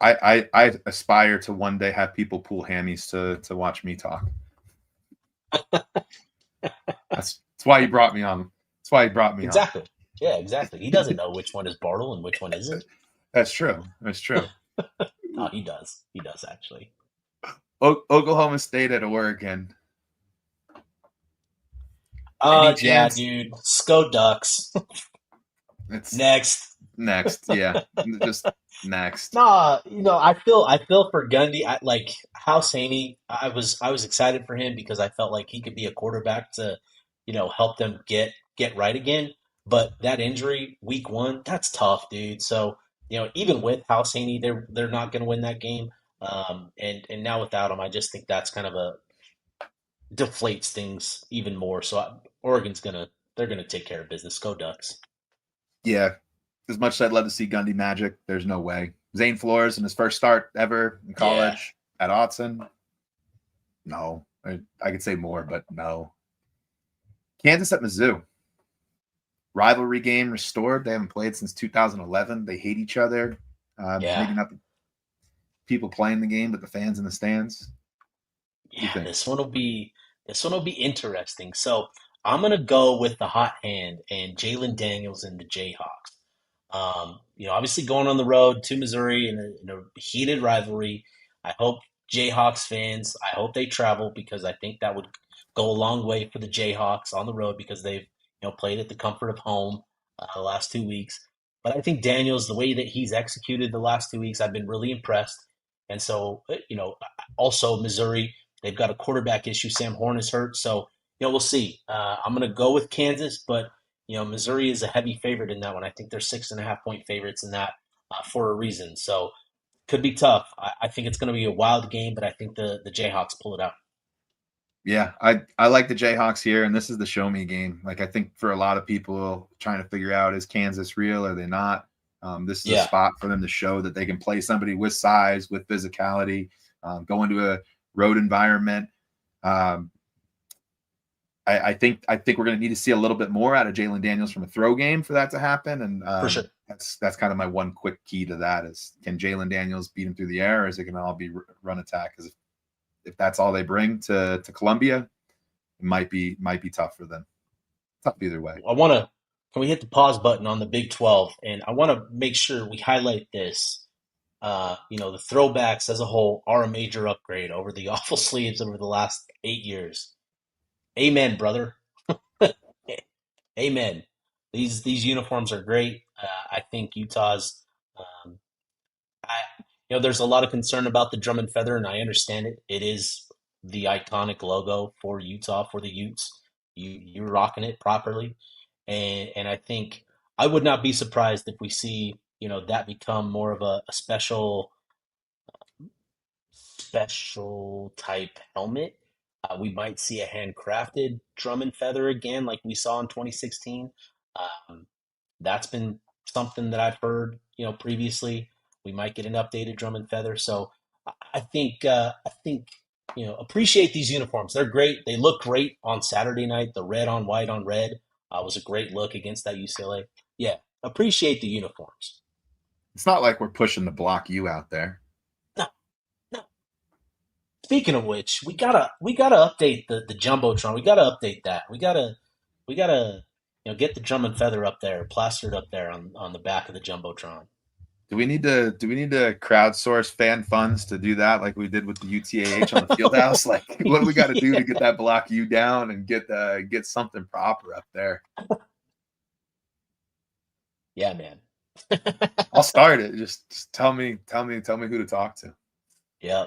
I aspire to one day have people pull hammies to watch me talk. That's why he brought me on. That's why he brought me exactly. On. Yeah, exactly. He doesn't know which one is Bartle and which one isn't. That's true. That's true. Oh, he does. He does actually. Oklahoma State at Oregon. Yeah, dude. Sco Ducks. It's next. Yeah. Just next. Nah, I feel for Gundy. I like House Haney. I was excited for him because I felt like he could be a quarterback to, help them get right again. But that injury week 1, that's tough, dude. So, even with House Haney, they're not going to win that game. And now without him, I just think that's kind of deflates things even more. So Oregon's they're gonna take care of business. Go Ducks. Yeah, as much as I'd love to see Gundy magic, there's no way. Zane Flores in his first start ever in college at Autzen. No, I could say more, but no. Kansas at Mizzou. Rivalry game restored. They haven't played since 2011. They hate each other. Maybe not the people playing the game, but the fans in the stands. Yeah, this one will be interesting. So I'm gonna go with the hot hand and Jalen Daniels and the Jayhawks. Obviously going on the road to Missouri in a heated rivalry. I hope Jayhawks fans, I hope they travel because I think that would go a long way for the Jayhawks on the road because they've played at the comfort of home the last 2 weeks. But I think Daniels, the way that he's executed the last 2 weeks, I've been really impressed. And so, also Missouri, they've got a quarterback issue. Sam Horn is hurt. So, we'll see. I'm going to go with Kansas, but, Missouri is a heavy favorite in that one. I think they're 6.5-point favorites in that for a reason. So, could be tough. I think it's going to be a wild game, but I think the Jayhawks pull it out. Yeah, I like the Jayhawks here, and this is the show me game. Like, I think for a lot of people trying to figure out, is Kansas real? Are they not? This is a spot for them to show that they can play somebody with size, with physicality, go into a road environment. I think we're going to need to see a little bit more out of Jalen Daniels from a throw game for that to happen. And for sure. That's kind of my one quick key to that is, can Jalen Daniels beat him through the air, or is it going to all be run attack? Because if that's all they bring to Columbia, it might be tough for them. Tough either way. Can we hit the pause button on the Big 12? And I want to make sure we highlight this. The throwbacks as a whole are a major upgrade over the awful sleeves over the last 8 years. Amen, brother. Amen. These uniforms are great. I think Utah's. There's a lot of concern about the drum and feather, and I understand it. It is the iconic logo for Utah, for the Utes. You're rocking it properly, and I think I would not be surprised if we see that become more of a special type helmet. We might see a handcrafted drum and feather again, like we saw in 2016. That's been something that I've heard, previously. We might get an updated drum and feather. So I think appreciate these uniforms. They're great. They look great on Saturday night. The red on white on red was a great look against that UCLA. Yeah, appreciate the uniforms. It's not like we're pushing the block U out there. No. Speaking of which, we gotta update the jumbotron. We gotta update that. We gotta get the drum and feather up there, plastered up there on the back of the jumbotron. Do we need to crowdsource fan funds to do that like we did with the UTAH on the field house? Like, what do we got to do to get that block U down and get something proper up there? Yeah, man. I'll start it. Just tell me who to talk to. Yeah.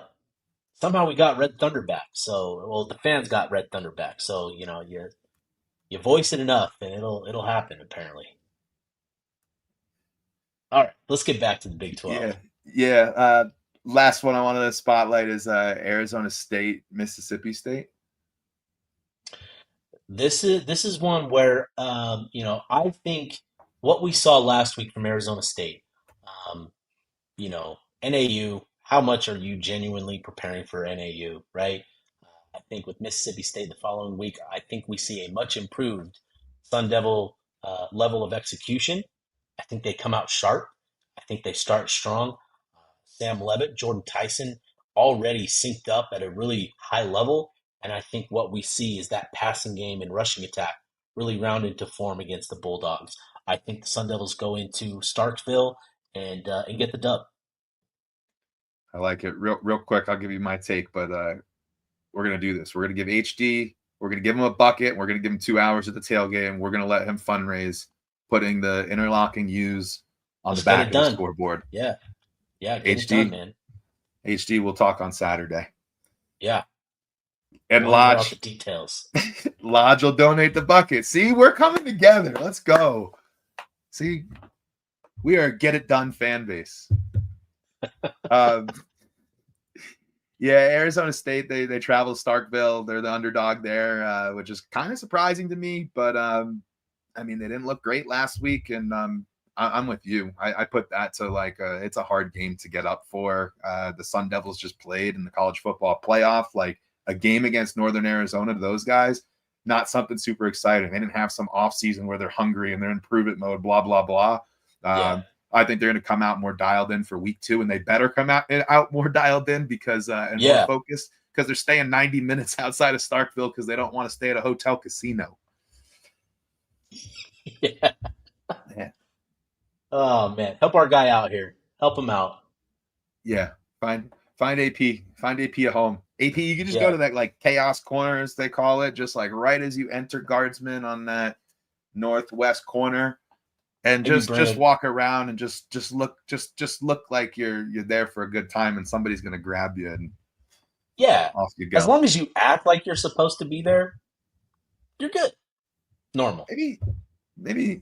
Somehow we got Red Thunder back. So, well, the fans got Red Thunder back. So, you voice it enough and it'll happen apparently. All right, let's get back to the Big 12. Yeah. Last one I wanted to spotlight is Arizona State, Mississippi State. This is one where I think what we saw last week from Arizona State, NAU. How much are you genuinely preparing for NAU, right? I think with Mississippi State the following week, I think we see a much improved Sun Devil level of execution. I think they come out sharp. I think they start strong. Sam Levitt, Jordan Tyson already synced up at a really high level. And I think what we see is that passing game and rushing attack really round into form against the Bulldogs. I think the Sun Devils go into Starkville and get the dub. I like it. Real quick, I'll give you my take, but we're going to do this. We're going to give HD, we're going to give him a bucket, and we're going to give him 2 hours at the tailgate, and we're going to let him fundraise, putting the interlocking U's on the back of the scoreboard. Yeah. Get HD, it done, man. HD, we'll talk on Saturday. Yeah. And Lodge, the details. Lodge will donate the bucket. See, we're coming together. Let's go. See, we are a get it done fan base. Arizona State, they travel to Starkville. They're the underdog there, which is kind of surprising to me. But they didn't look great last week, and I'm with you. I put that to it's a hard game to get up for. The Sun Devils just played in the college football playoff, like a game against Northern Arizona to those guys. Not something super exciting. They didn't have some off season where they're hungry and they're in prove it mode, blah, blah, blah. I think they're going to come out more dialed in for week 2, and they better come out more dialed in because more focused, because they're staying 90 minutes outside of Starkville because they don't want to stay at a hotel casino. Yeah. Oh man, help our guy out here. Help him out. Yeah, find AP at home. AP, you can just go to that chaos corner, as they call it, just right as you enter Guardsman on that northwest corner. And just walk around and just look like you're there for a good time, and somebody's gonna grab you and off you go. As long as you act like you're supposed to be there, you're good. Normal. Maybe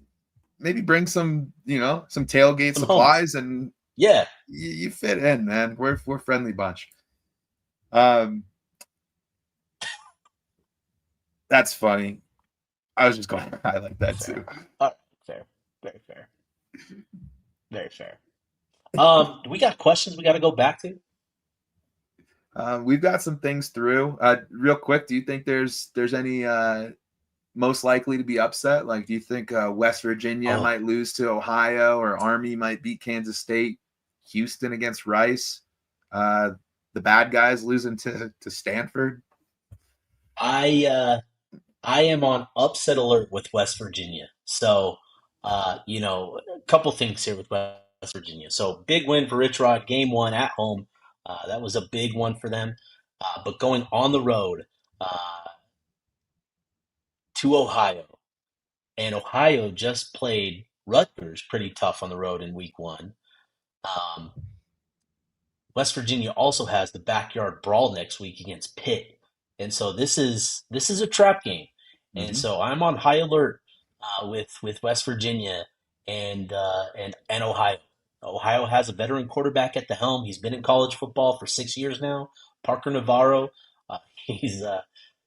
bring some some tailgate supplies and you fit in, man. We're a friendly bunch. That's funny. I was just going to highlight that too. Fair. Very fair. Very fair. Do we got questions we got to go back to? We've got some things through. Real quick, do you think there's any most likely to be upset? Like, do you think West Virginia might lose to Ohio, or Army might beat Kansas State, Houston against Rice, the bad guys losing to Stanford? I am on upset alert with West Virginia. So, a couple things here with West Virginia. So, big win for Rich Rod, game 1 at home. That was a big one for them. But going on the road to Ohio, and Ohio just played Rutgers pretty tough on the road in week 1. West Virginia also has the backyard brawl next week against Pitt. And so this is a trap game. And so I'm on high alert with West Virginia and Ohio. Ohio has a veteran quarterback at the helm. He's been in college football for 6 years now. Parker Navarro.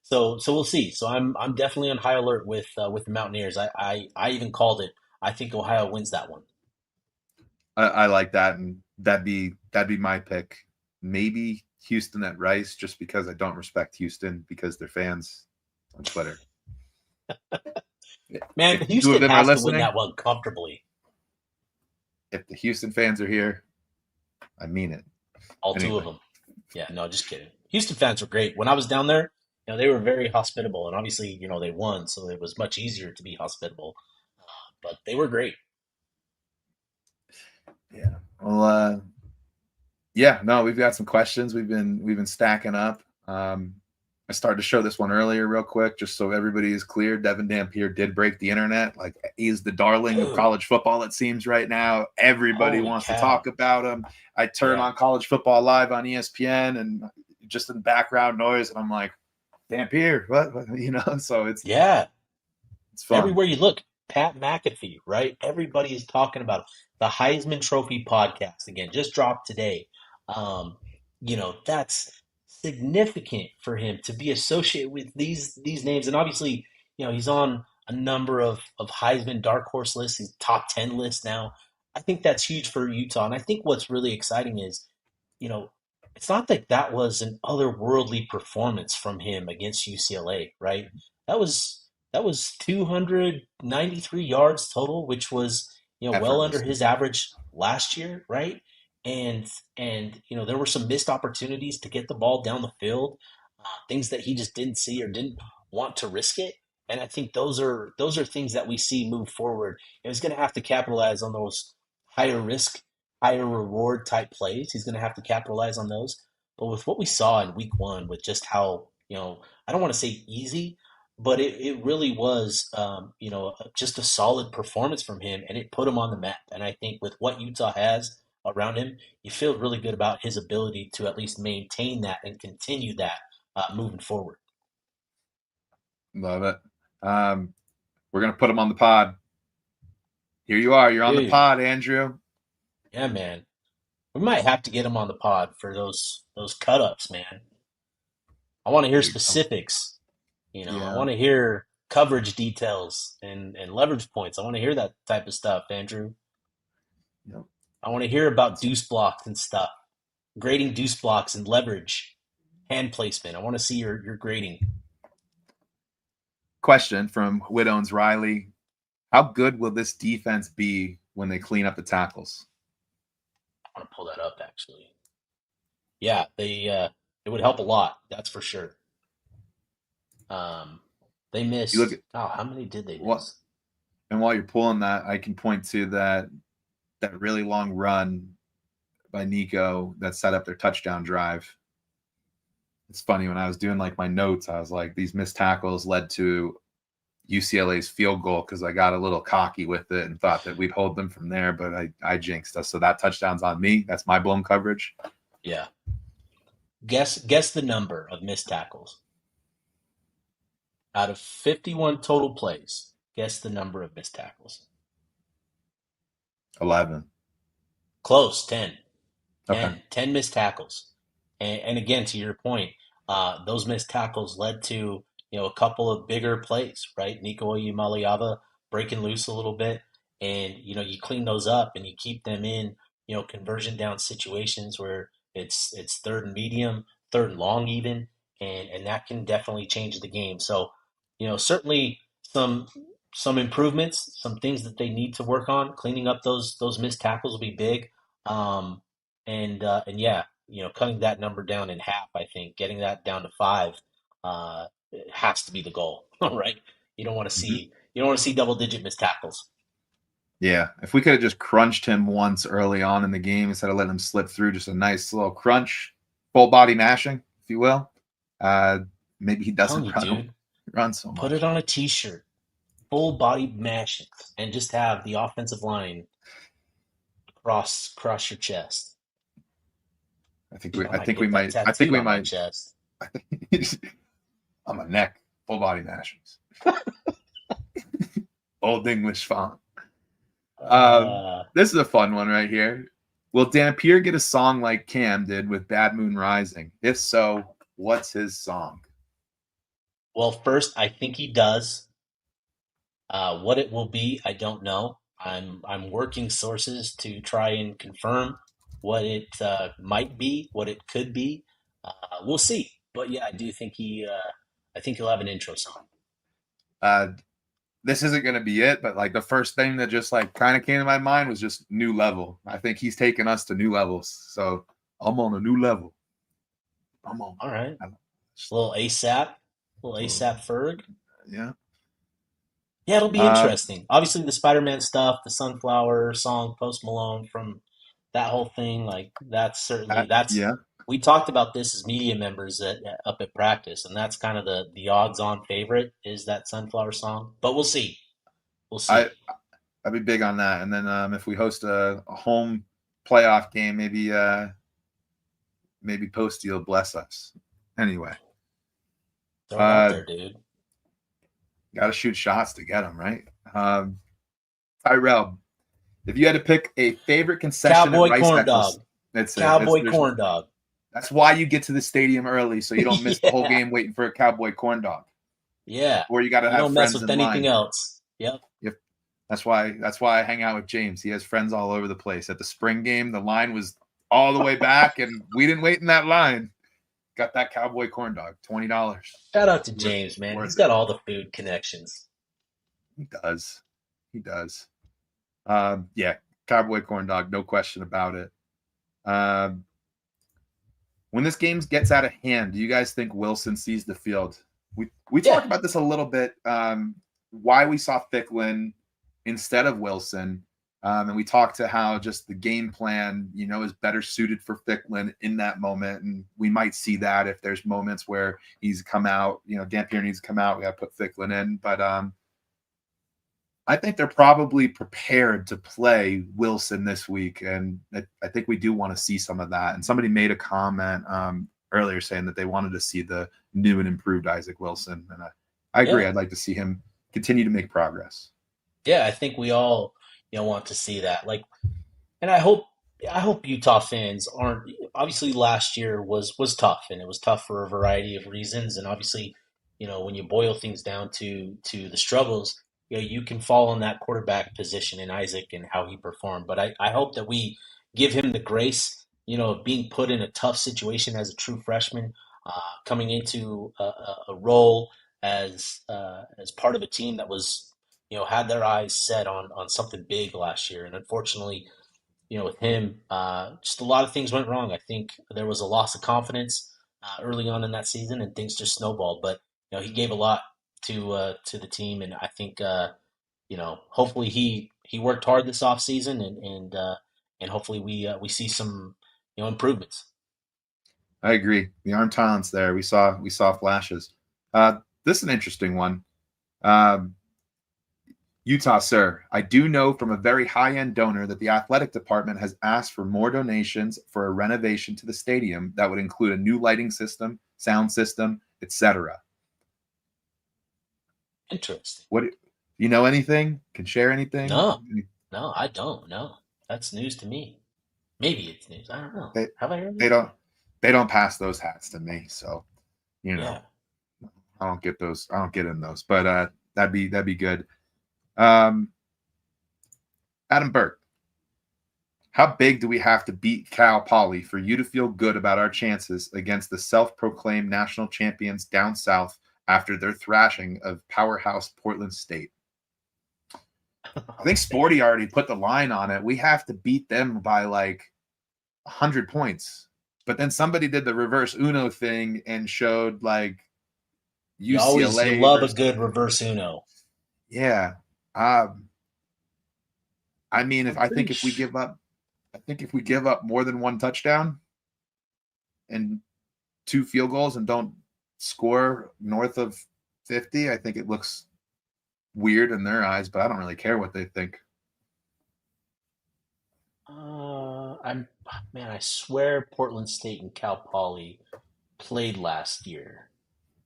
So we'll see. So I'm definitely on high alert with the Mountaineers. I even called it. I think Ohio wins that one. I like that, and that'd be my pick. Maybe Houston at Rice, just because I don't respect Houston because they're fans on Twitter. Man, Houston has to win that one comfortably. If the Houston fans are here, I mean it. All 2 of them. Yeah, no, just kidding. Houston fans were great. When I was down there, they were very hospitable, and obviously, they won, so it was much easier to be hospitable. But they were great. Yeah. Well, yeah, no, we've got some questions. We've been stacking up. I started to show this one earlier real quick, just so everybody is clear. Devin Dampier did break the internet. Like, he's the darling of college football, it seems, right now. Everybody wants to talk about him. I turn on College Football Live on ESPN and just in background noise, and I'm like, Dampier, what? So it's fun. Everywhere you look, Pat McAfee, right? Everybody is talking about it. The Heisman Trophy podcast again, just dropped today. That's significant for him to be associated with these names, and obviously, he's on a number of Heisman dark horse lists, he's top 10 lists now. I think that's huge for Utah, and I think what's really exciting is, it's not that was an otherworldly performance from him against UCLA, right? That was 293 yards total, which was well under his average last year, right? And there were some missed opportunities to get the ball down the field, things that he just didn't see or didn't want to risk it. And I think those are things that we see move forward. He's going to have to capitalize on those higher risk, higher reward type plays. He's going to have to capitalize on those. But with what we saw in week one, with just how I don't want to say easy, but it really was, just a solid performance from him, and it put him on the map. And I think with what Utah has around him, you feel really good about his ability to at least maintain that and continue that moving forward. Love it. We're going to put him on the pod. Here you are. You're on the pod, Andrew. Yeah, man. We might have to get him on the pod for those cut-ups, man. I want to hear specifics. I want to hear coverage details and leverage points. I want to hear that type of stuff, Andrew. Yep. I want to hear about deuce blocks and stuff, grading deuce blocks and leverage, hand placement. I want to see your grading. Question from Widowns Riley. How good will this defense be when they clean up the tackles? I want to pull that up, actually. Yeah, it would help a lot. That's for sure. They missed. How many did they miss? And while you're pulling that, I can point to that really long run by Nico that set up their touchdown drive. It's funny, when I was doing like my notes, I was like, these missed tackles led to UCLA's field goal, because I got a little cocky with it and thought that we'd hold them from there, but I jinxed us. So that touchdown's on me. That's my blown coverage. Yeah. Guess the number of missed tackles. Out of 51 total plays, guess the number of missed tackles. 11. Close, 10. Okay. 10 missed tackles. And again, to your point, those missed tackles led to a couple of bigger plays, right? Nico Iamaleava breaking loose a little bit, and you clean those up and you keep them in conversion down situations where it's third and medium, third and long even, and that can definitely change the game. So certainly some improvements, some things that they need to work on. Cleaning up those missed tackles will be big, and yeah, cutting that number down in half. I think getting that down to 5 it has to be the goal, right? You don't want to see double-digit missed tackles. Yeah, if we could have just crunched him once early on in the game instead of letting him slip through, just a nice little crunch, full body mashing, if you will. Maybe he doesn't run so much. Put it on a T-shirt, full body mashing, and just have the offensive line cross your chest. I think we might. Chest. On my neck, full body mashings. Old English font. This is a fun one right here. Will Dampier get a song like Cam did with Bad Moon Rising? If so, what's his song? Well, first, I think he does. What it will be, I don't know. I'm working sources to try and confirm what it might be, what it could be. We'll see. But yeah, I do think I think he'll have an intro song. This isn't going to be it, but like the first thing that just like kind of came to my mind was just new level. I think he's taking us to new levels. So I'm on a new level. I'm on. All right. Just a little ASAP. Little ASAP Ferg. Yeah. Yeah, it'll be interesting. Obviously, the Spider-Man stuff, the Sunflower song, Post Malone from that whole thing, like that's Yeah. we talked about this as media members up at practice, and that's kind of the odds-on favorite is that Sunflower song. But we'll see. We'll I see. I'd be big on that. And then if we host a home playoff game, maybe Posty will bless us. Anyway, Throw it out there, dude. got to shoot shots to get them right. Tyrell, if you had to pick a favorite concession Cowboy at Rice corn Eccles, dog. that's Cowboy it. corn dog. That's why you get to the stadium early, so you don't miss the whole game waiting for a cowboy corn dog. Yeah. Or you got to have don't friends mess with in anything line. else. Yep. That's why I hang out with James. He has friends all over the place. At the spring game, the line was all the way back, and we didn't wait in that line. Got that cowboy corn dog, $20. Shout out to James, man. He's got all the food connections. He does. Yeah, cowboy corn dog, no question about it. When this game gets out of hand, do you guys think Wilson sees the field? We talked about this a little bit. Why we saw Ficklin instead of Wilson, and we talked to how just the game plan, is better suited for Ficklin in that moment, and we might see that if there's moments where he's come out. Dampier needs to come out. We got to put Ficklin in, but I think they're probably prepared to play Wilson this week, and I think we do want to see some of that. And somebody made a comment earlier saying that they wanted to see the new and improved Isaac Wilson, and I agree. Yeah. I'd like to see him continue to make progress. Yeah, I think we all want to see that. And I hope Utah fans aren't. Obviously, last year was tough, and it was tough for a variety of reasons. And obviously, when you boil things down to the struggles, you can fall in that quarterback position in Isaac and how he performed. But I hope that we give him the grace, of being put in a tough situation as a true freshman, coming into a role as part of a team that was, had their eyes set on something big last year. And unfortunately, with him, just a lot of things went wrong. I think there was a loss of confidence early on in that season, and things just snowballed. But he gave a lot to the team, and I think hopefully he worked hard this offseason, and hopefully we see some improvements. I agree. The arm talent's there. We saw flashes. This is an interesting one. Utah, sir, I do know from a very high-end donor that the athletic department has asked for more donations for a renovation to the stadium that would include a new lighting system, sound system, etc. Interesting. What, you know anything? Can share anything? No, I don't. No, that's news to me. Maybe it's news. I don't know. Have I heard that? They don't pass those hats to me, so Yeah. I don't get those. I don't get in those. But that'd be good. Adam Burke, how big do we have to beat Cal Poly for you to feel good about our chances against the self-proclaimed national champions down south after their thrashing of powerhouse Portland State? I think Sporty already put the line on it. We have to beat them by like 100 points. But then somebody did the reverse Uno thing and showed like UCLA. You love a good reverse Uno. Yeah. I mean, if we give up more than one touchdown and 2 field goals and don't score north of 50, I think it looks weird in their eyes, but I don't really care what they think. I swear Portland State and Cal Poly played last year.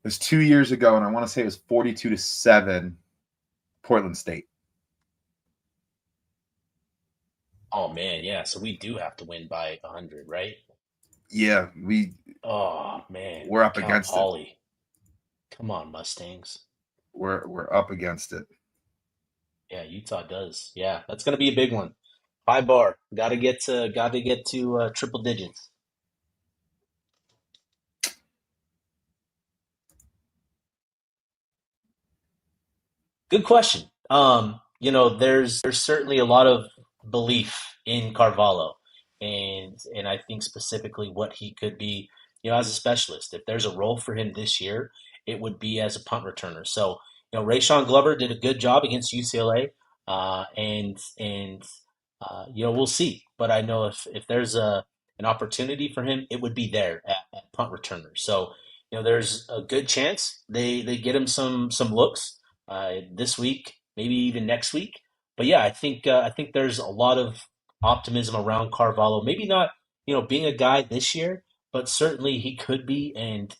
It was 2 years ago, and I want to say it was 42-7 Portland State. Oh man, yeah. So we do have to win by 100, right? Yeah, Oh man, we're up Cal against Poly. it. Come on, Mustangs. We're up against it. Yeah, Utah does. Yeah, that's gonna be a big one. High bar. Got to get to triple digits. Good question. There's certainly a lot of belief in Carvalho, and I think specifically what he could be, as a specialist. If there's a role for him this year, it would be as a punt returner. So, Rayshawn Glover did a good job against UCLA, we'll see. But I know if there's an opportunity for him, it would be there at punt returner. So, there's a good chance they get him some looks this week, maybe even next week. But yeah, I think there's a lot of optimism around Carvalho. Maybe not, being a guy this year, but certainly he could be, and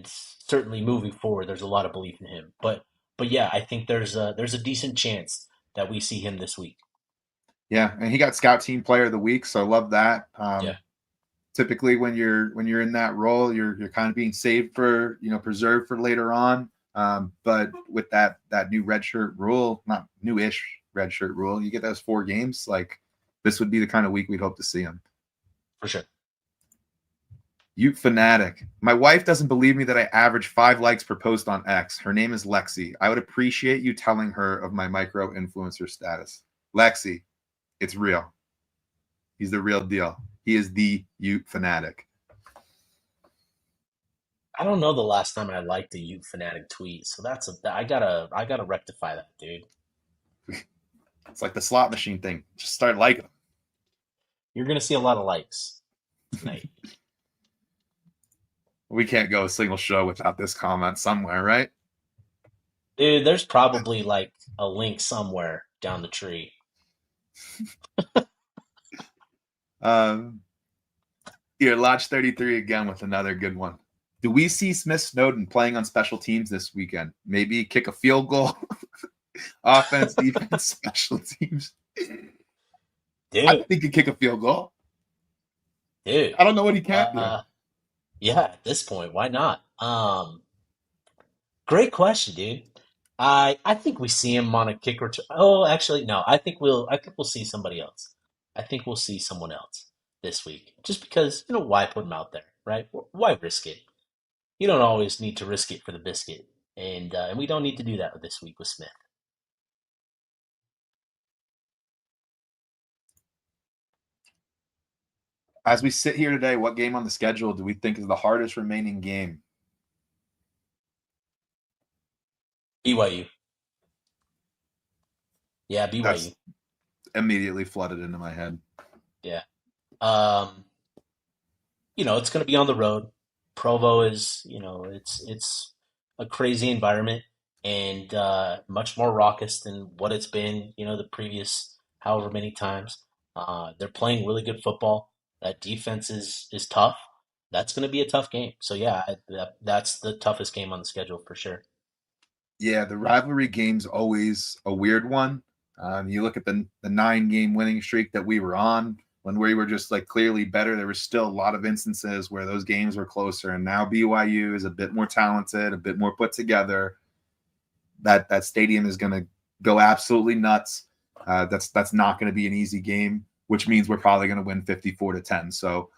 certainly moving forward, there's a lot of belief in him. But yeah, I think there's a decent chance that we see him this week. Yeah, and he got Scout Team Player of the Week, so I love that. Yeah. Typically, when you're in that role, you're kind of being saved for preserved for later on. But with that new redshirt rule, not newish redshirt rule, you get those 4 games. Like this would be the kind of week we'd hope to see him. For sure. Ute Fanatic. My wife doesn't believe me that I average 5 likes per post on X. Her name is Lexi. I would appreciate you telling her of my micro influencer status. Lexi, it's real. He's the real deal. He is the Ute Fanatic. I don't know the last time I liked a Ute Fanatic tweet, so I gotta rectify that, dude. It's like the slot machine thing. Just start liking them. You're gonna see a lot of likes tonight. We can't go a single show without this comment somewhere, right? Dude, there's probably like a link somewhere down the tree. Here, Lodge 33 again with another good one. Do we see Smith Snowden playing on special teams this weekend? Maybe kick a field goal? Offense, defense, special teams. Dude. I think he could kick a field goal. Dude. I don't know what he can't do. Yeah, at this point, why not? Great question, dude. I think we see him on a kick return. Oh, actually, no. I think we'll see somebody else. I think we'll see someone else this week. Just because, why put him out there, right? Why risk it? You don't always need to risk it for the biscuit. And we don't need to do that this week with Smith. As we sit here today, what game on the schedule do we think is the hardest remaining game? BYU. Yeah, BYU. That's immediately flooded into my head. Yeah. It's going to be on the road. Provo is, it's a crazy environment and much more raucous than what it's been, the previous however many times. They're playing really good football. That defense is tough. That's going to be a tough game. So yeah, that's the toughest game on the schedule for sure. Yeah, the rivalry game's always a weird one. You look at the 9-game winning streak that we were on when we were just like clearly better. There were still a lot of instances where those games were closer, and now BYU is a bit more talented, a bit more put together. That stadium is going to go absolutely nuts. That's not going to be an easy game, which means we're probably going to win 54-10. So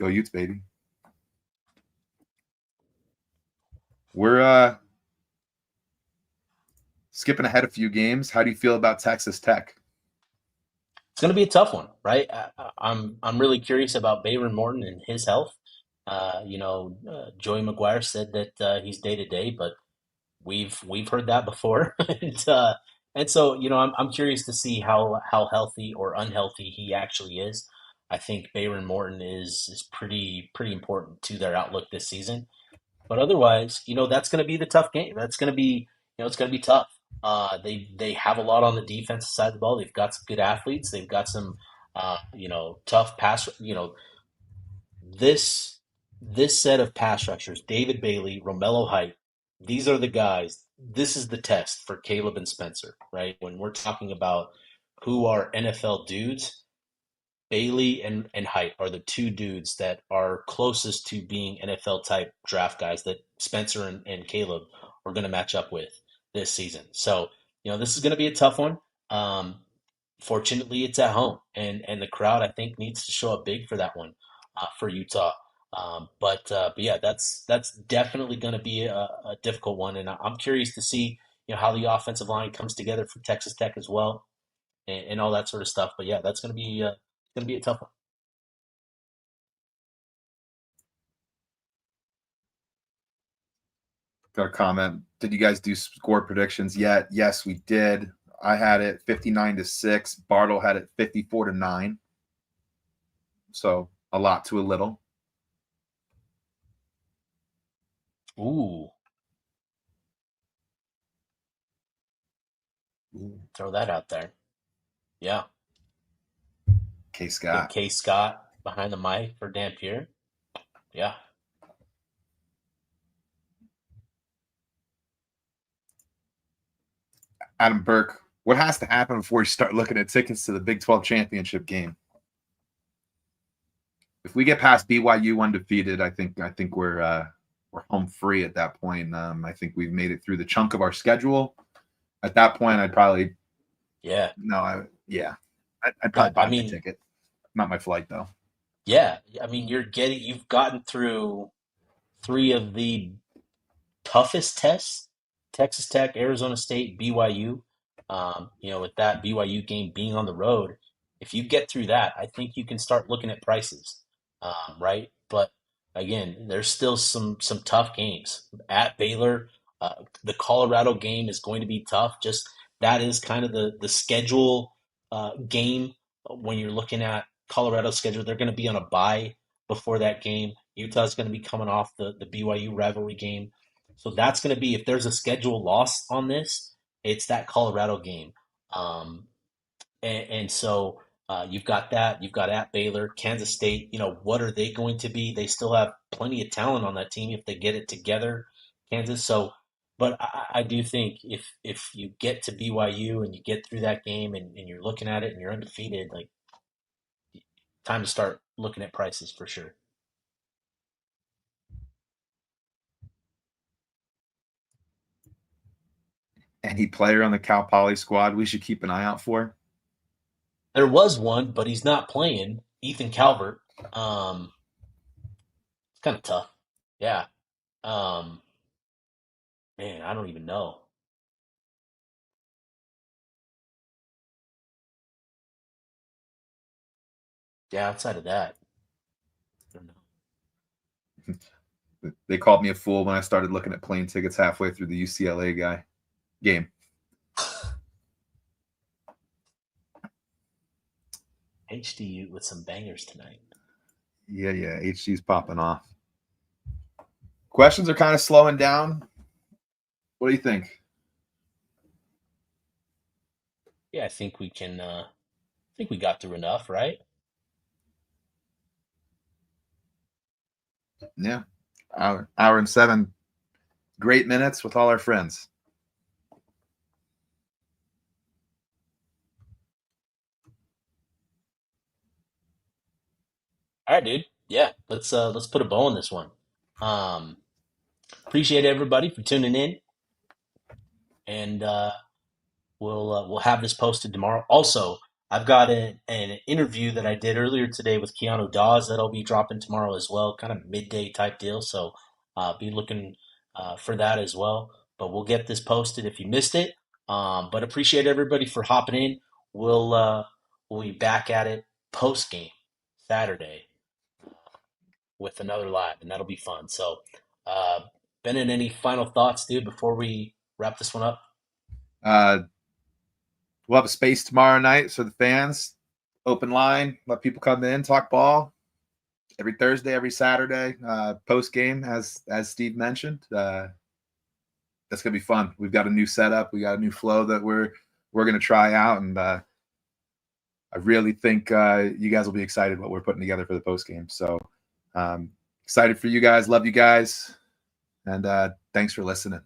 go Utes, baby. We're skipping ahead a few games. How do you feel about Texas Tech? It's going to be a tough one, right? I'm really curious about Bayron Morton and his health. Joey McGuire said that he's day to day, but we've heard that before, and so I'm curious to see how healthy or unhealthy he actually is. I think Bayron Morton is pretty important to their outlook this season. But otherwise, that's going to be the tough game. That's going to be, it's going to be tough. They have a lot on the defensive side of the ball. They've got some good athletes. They've got some, tough pass. This set of pass rushers: David Bailey, Romello Height. These are the guys. This is the test for Caleb and Spencer, right? When we're talking about who are NFL dudes, Bailey and Height are the 2 dudes that are closest to being NFL type draft guys that Spencer and Caleb are going to match up with this season. So, this is going to be a tough one. Fortunately, it's at home, and the crowd, I think, needs to show up big for that one for Utah. But yeah, that's definitely going to be a difficult one, and I'm curious to see how the offensive line comes together for Texas Tech as well, and all that sort of stuff. But yeah, that's going to be a tough one. Got a comment. Did you guys do score predictions yet? Yes, we did. I had it 59-6. Bartle had it 54-9. So a lot to a little. Ooh. Throw that out there. Yeah. K. Scott. K. Scott behind the mic for Dampier. Yeah. Adam Burke, what has to happen before you start looking at tickets to the Big 12 championship game? If we get past BYU undefeated, I think we're home free at that point. I think we've made it through the chunk of our schedule. At that point, I'd probably I'd probably buy my ticket. Not my flight though. Yeah, I mean you've gotten through 3 of the toughest tests: Texas Tech, Arizona State, BYU. With that BYU game being on the road, if you get through that, I think you can start looking at prices, right? But again, there's still some tough games at Baylor. The Colorado game is going to be tough. Just that is kind of the schedule game when you're looking at Colorado's schedule. They're going to be on a bye before that game. Utah's going to be coming off the BYU rivalry game. So that's going to be, if there's a schedule loss on this, it's that Colorado game. So you've got that. You've got at Baylor, Kansas State. What are they going to be? They still have plenty of talent on that team if they get it together, Kansas. So, but I do think if you get to BYU and you get through that game and you're looking at it and you're undefeated, like, time to start looking at prices for sure. Any player on the Cal Poly squad we should keep an eye out for? There was one, but he's not playing. Ethan Calvert. It's kind of tough. Yeah. Man, I don't even know. Yeah, outside of that, I don't know. They called me a fool when I started looking at plane tickets halfway through the UCLA game. HD with some bangers tonight. Yeah, HD's popping off. Questions are kind of slowing down. What do you think? Yeah, I think we can. I think we got through enough, right? Yeah, hour and 7 great minutes with all our friends. All right, dude. Yeah, let's put a bow on this one. Appreciate everybody for tuning in, and we'll have this posted tomorrow. Also, I've got an interview that I did earlier today with Keanu Dawes that'll be dropping tomorrow as well, kind of midday type deal. So be looking for that as well. But we'll get this posted if you missed it. But appreciate everybody for hopping in. We'll be back at it post game Saturday with another live, and that'll be fun. So, Bennett, any final thoughts, dude, before we wrap this one up? We'll have a space tomorrow night so the fans, open line, let people come in, talk ball. Every Thursday, every Saturday, post game, as Steve mentioned. That's gonna be fun. We've got a new setup, we got a new flow that we're gonna try out, and I really think you guys will be excited what we're putting together for the post game. So excited for you guys, love you guys, and thanks for listening.